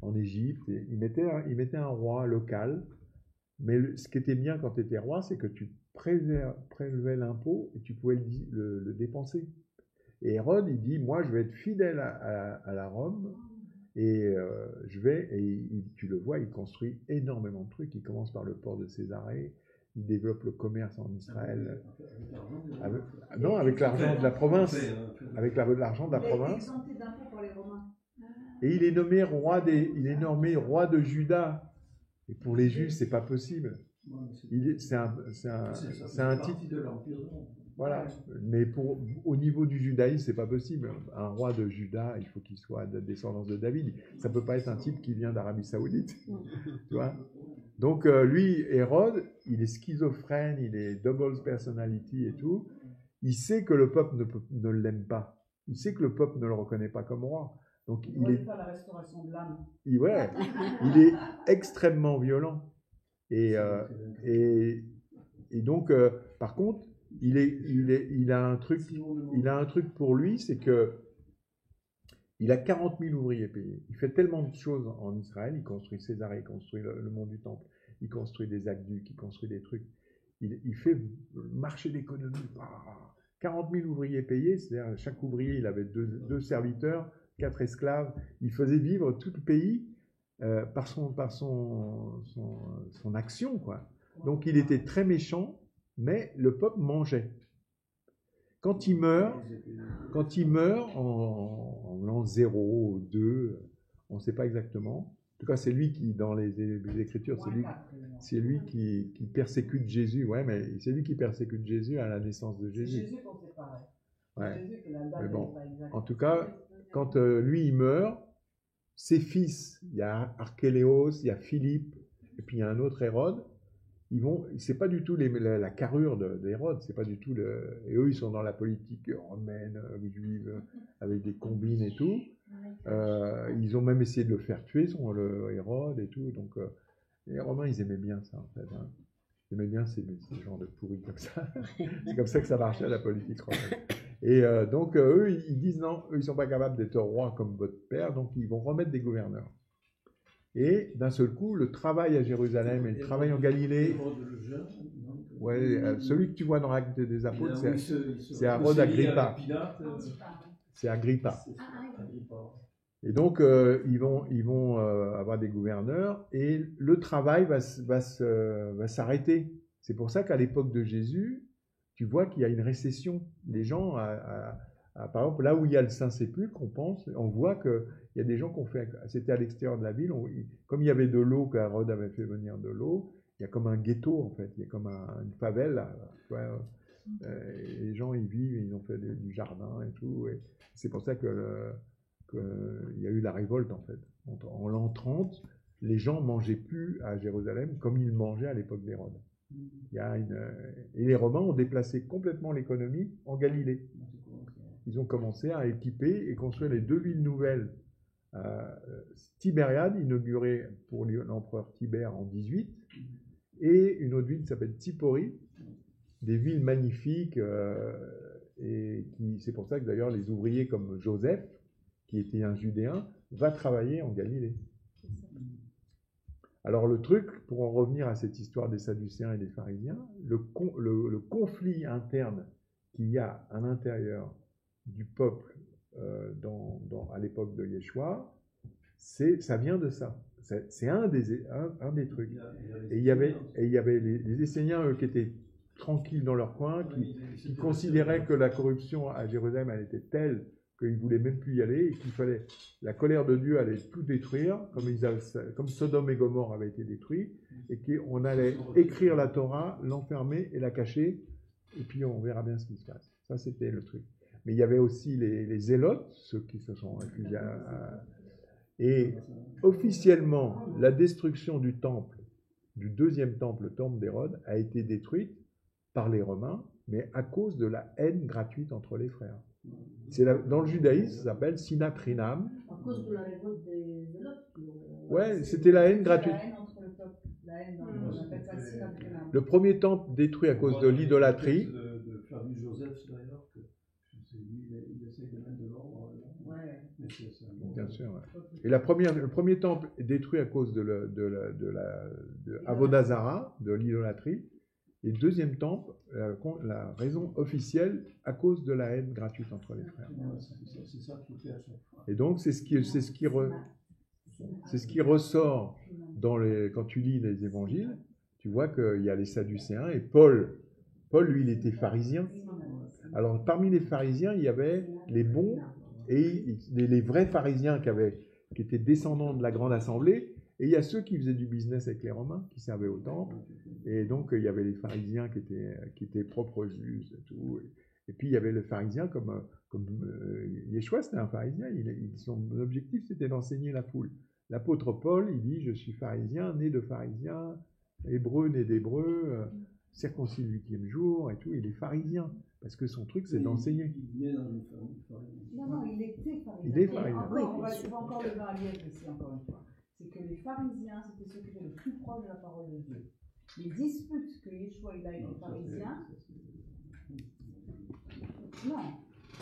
en Égypte, ils mettaient un roi local. Mais ce qui était bien quand tu étais roi, c'est que tu prélevais l'impôt et tu pouvais le dépenser. Et Hérode, il dit, moi, je vais être fidèle à la Rome et tu le vois, il construit énormément de trucs. Il commence par le port de Césarée, il développe le commerce en Israël. Avec l'argent de la province. Avec l'argent de la province. Et il est nommé roi de Juda. Et pour les Juifs, c'est pas possible. C'est un titre de l'Empire. Voilà. Mais au niveau du judaïsme, c'est pas possible. Un roi de Juda, il faut qu'il soit de descendance de David. Ça peut pas être un type qui vient d'Arabie Saoudite. Tu vois. Donc lui, Hérode, il est schizophrène, il est double personality et tout. Il sait que le peuple ne l'aime pas. Il sait que le peuple ne le reconnaît pas comme roi. Donc il est faire la restauration de l'âme. Ouais, il est extrêmement violent. Et donc, par contre, il a un truc pour lui, c'est que il a 40 000 ouvriers payés. Il fait tellement de choses en Israël. Il construit César, il construit le mont du Temple, il construit des aqueducs, il construit des trucs. Il fait marcher l'économie. 40 000 ouvriers payés, c'est-à-dire chaque ouvrier, il avait deux serviteurs, 4 esclaves. Il faisait vivre tout le pays par son action, quoi. Donc il était très méchant, mais le peuple mangeait. Quand il meurt en l'an 0 ou 2, on ne sait pas exactement. En tout cas, c'est lui qui, dans les Écritures, c'est lui qui persécute Jésus. Ouais, mais c'est lui qui persécute Jésus à la naissance de Jésus. C'est Jésus qu'on sait pareil. Ouais. Jésus que la date Mais bon, n'est pas exacte. en tout cas, quand lui, il meurt, ses fils, il y a Archéléos, il y a Philippe, et puis il y a un autre Hérode, c'est pas du tout la carrure d'Hérode, c'est pas du tout et eux ils sont dans la politique romaine, juive, avec des combines et tout. Ils ont même essayé de le faire tuer, le Hérode et tout. Donc les Romains ils aimaient bien ça en fait. Hein. Ils aimaient bien ces genres de pourris comme ça. C'est comme ça que ça marchait la politique romaine. Et donc eux ils disent non, eux ils sont pas capables d'être rois comme votre père, donc ils vont remettre des gouverneurs. Et d'un seul coup, le travail à Jérusalem et le travail en Galilée, celui que tu vois dans l'Acte des Apôtres, c'est Hérode Agrippa. C'est Agrippa. Et donc, ils vont avoir des gouverneurs et le travail va s'arrêter. C'est pour ça qu'à l'époque de Jésus, tu vois qu'il y a une récession. Les gens, par exemple, là où il y a le Saint-Sépulcre, on voit qu'il y a des gens qui ont fait, c'était à l'extérieur de la ville, comme il y avait de l'eau, qu'Hérode avait fait venir de l'eau, il y a comme un ghetto en fait, il y a comme une favelle, là, tu vois, les gens y vivent, ils ont fait du jardin et tout, et c'est pour ça qu'il y a eu la révolte en fait. En l'an 30, les gens ne mangeaient plus à Jérusalem comme ils mangeaient à l'époque d'Hérode. Et les Romains ont déplacé complètement l'économie en Galilée. Ils ont commencé à équiper et construire les 2 villes nouvelles. Tibériade, inaugurée pour l'empereur Tibère en 18, et une autre ville qui s'appelle Tipori, des villes magnifiques, et c'est pour ça que d'ailleurs les ouvriers comme Joseph, qui était un Judéen, va travailler en Galilée. Alors le truc, pour en revenir à cette histoire des Sadducéens et des pharisiens, le conflit interne qu'il y a à l'intérieur du peuple à l'époque de Yeshua, ça vient de ça. C'est un des trucs. Et il y avait les Esséniens, eux, qui étaient tranquilles dans leur coin, qui considéraient que la corruption à Jérusalem, elle était telle qu'ils ne voulaient même plus y aller, et qu'il fallait, la colère de Dieu allait tout détruire, comme Sodome et Gomorrhe avaient été détruits, et qu'on allait écrire la Torah, l'enfermer et la cacher, et puis on verra bien ce qui se passe. Ça, c'était le truc. Mais il y avait aussi les zélotes, ceux qui se sont réfugiés. Et officiellement, la destruction du temple, du deuxième temple, le temple d'Hérode, a été détruite par les Romains, mais à cause de la haine gratuite entre les frères. Dans le judaïsme, ça s'appelle sinatrinam. À cause de la révolte des zélotes. Ouais, c'était la haine gratuite. La haine entre le peuple. La haine, on appelle ça sinatrinam. Le premier temple détruit à cause de l'idolâtrie. De Flavius Joseph, d'ailleurs, que il essaye de mettre de l'ordre. Ouais. Bien sûr. Ouais. Et le premier temple est détruit à cause de Avodazara, de l'idolâtrie. Et deuxième temple, la raison officielle, à cause de la haine gratuite entre les frères. C'est ça qui fait à chaque fois. Et donc, c'est ce qui ressort quand tu lis les évangiles. Tu vois qu'il y a les Sadducéens et Paul, lui, il était pharisien. Alors, parmi les pharisiens, il y avait les bons et les vrais pharisiens qui étaient descendants de la grande assemblée. Et il y a ceux qui faisaient du business avec les Romains, qui servaient au temple. Et donc, il y avait les pharisiens qui étaient propres juges et tout. Et puis, il y avait le pharisien comme Yeshua, c'était un pharisien. Son objectif, c'était d'enseigner la foule. l'apôtre Paul, il dit, je suis pharisien, né de pharisien, hébreu, né d'hébreu, circoncis le 8e jour et tout, il est pharisien. Parce que son truc, c'est d'enseigner. Il est dans une famille. Non, il était pharisien. Il est pharisien. Encore, on va encore lever un lièvre ici, encore une fois. C'est que les pharisiens, c'était ceux qui étaient le plus proches de la parole de Dieu. Les disputes que Yeshua il a été pharisien. Non,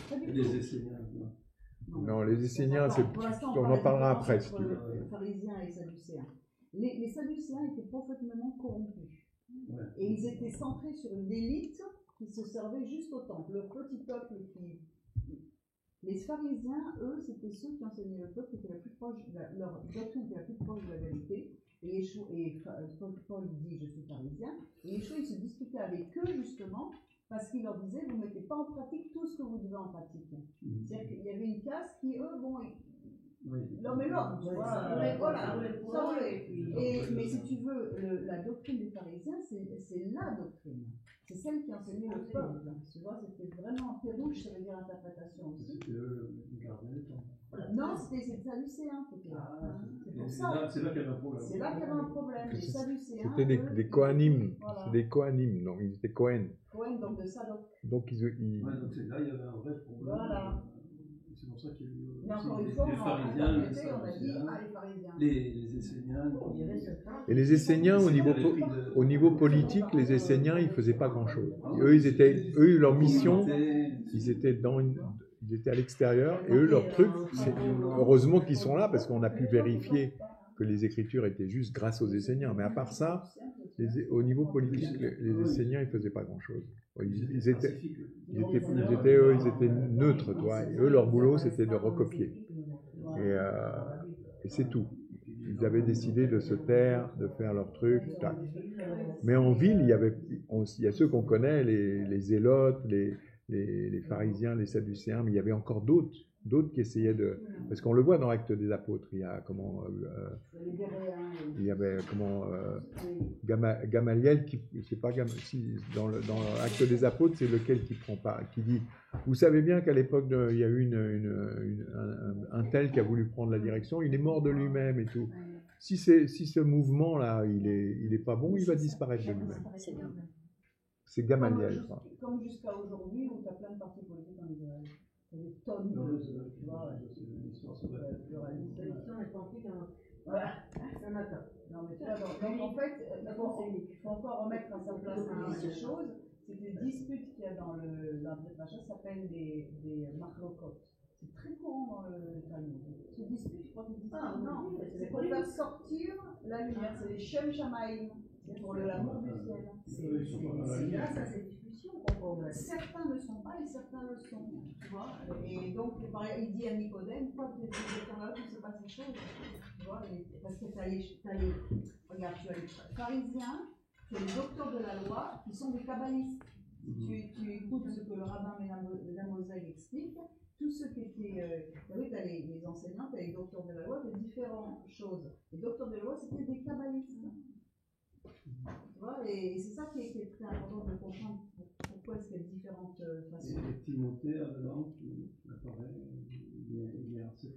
pas du tout. Les Esséniens. Non, les Esséniens, on en parlera après. Si tu veux. Pharisiens et Sadducéens. Les Sadducéens étaient profondément corrompus. Ouais. Et ils étaient centrés sur une élite qui se servait juste au temple. Le petit peuple qui. Les pharisiens, eux, c'était ceux qui enseignaient le peuple, qui étaient la plus proche, leur doctrine était la plus proche de la vérité. Et Paul dit, je suis pharisien. Et Yeshua, il se disputait avec eux, justement, parce qu'il leur disait, vous ne mettez pas en pratique tout ce que vous devez en pratique. C'est-à-dire qu'il y avait une caste qui, eux, bon, l'homme est l'homme, tu vois. Voilà, ça roulait. Mais si tu veux, la doctrine des pharisiens, c'est la doctrine. C'est celle qui enseignait le peuple. Tu vois, c'était vraiment pérouge, ça veut dire interprétation aussi. C'était eux, ils gardaient le temps. Non, c'était les Sadducéens. C'est pour ça. C'est là qu'il y avait un problème. C'est là qu'il y avait un problème. Les Sadducéens. C'était des Kohanim. Voilà. C'est des Kohanim, donc ils étaient Kohen. Kohen, donc de Sadok. Donc ils... Ouais, donc là, il y avait un vrai problème. Voilà. C'est pour ça qu'il y a eu. Mais encore une fois, les pharisiens, on a dit, les pharisiens. Les Esséniens. Et les Esséniens, au niveau politique, les Esséniens, ils faisaient pas grand-chose. Eux, leur mission, ils étaient à l'extérieur, et eux, leur truc, c'est heureusement qu'ils sont là, parce qu'on a pu vérifier que les Écritures étaient juste grâce aux Esséniens. Mais à part ça, au niveau politique, les Esséniens, ils faisaient pas grand-chose. Ils étaient neutres, toi. Et eux, leur boulot, c'était de recopier. Et c'est tout. Ils avaient décidé de se taire, de faire leur truc. Tac. Mais en ville, il y a ceux qu'on connaît, les zélotes, les pharisiens, les sadducéens, mais il y avait encore d'autres qui essayaient de... Parce qu'on le voit dans l'Acte des Apôtres, il y a comment... il y avait comment... Gamaliel, c'est pas dans l'Acte des Apôtres, c'est lequel qui dit, vous savez bien qu'à l'époque, il y a eu un tel qui a voulu prendre la direction, il est mort de lui-même et tout. Si ce mouvement-là, il est pas bon, il va disparaître de lui-même. C'est Gamaliel. Comme jusqu'à aujourd'hui, où tu as plein de partis politiques en Israël. Il y a des tonnes de... Tu vois, voilà. Non, mais tu vois, donc en fait, il faut encore remettre à sa place les choses. C'est que les disputes qu'il y a dans le Dracha s'appellent des marlocotes. C'est très courant dans le Talmud. Ce dispute, je crois que non, c'est pour faire sortir la lumière. C'est les Shem Shamaim. C'est pour l'amour du ciel. C'est grâce à ces discussions qu'on certains ne le sont pas et certains le sont. Tu vois. Et donc, il dit à Nicodème, pourquoi tu es là, tu ne sais pas ces choses. Tu vois, parce que tu as les pharisiens, tu as les docteurs de la loi qui sont des kabbalistes. Tu écoutes ce que le rabbin Ménamoseg explique. Tous ceux qui étaient. Oui, tu as les enseignants, tu as les docteurs de la loi, tu as différentes choses. Les docteurs de la loi, c'était des kabbalistes. Tu vois, et c'est ça qui est très important de comprendre pourquoi est-ce qu'il y a différentes façons. Et Timothée, là-dedans, qui apparaît, il est assez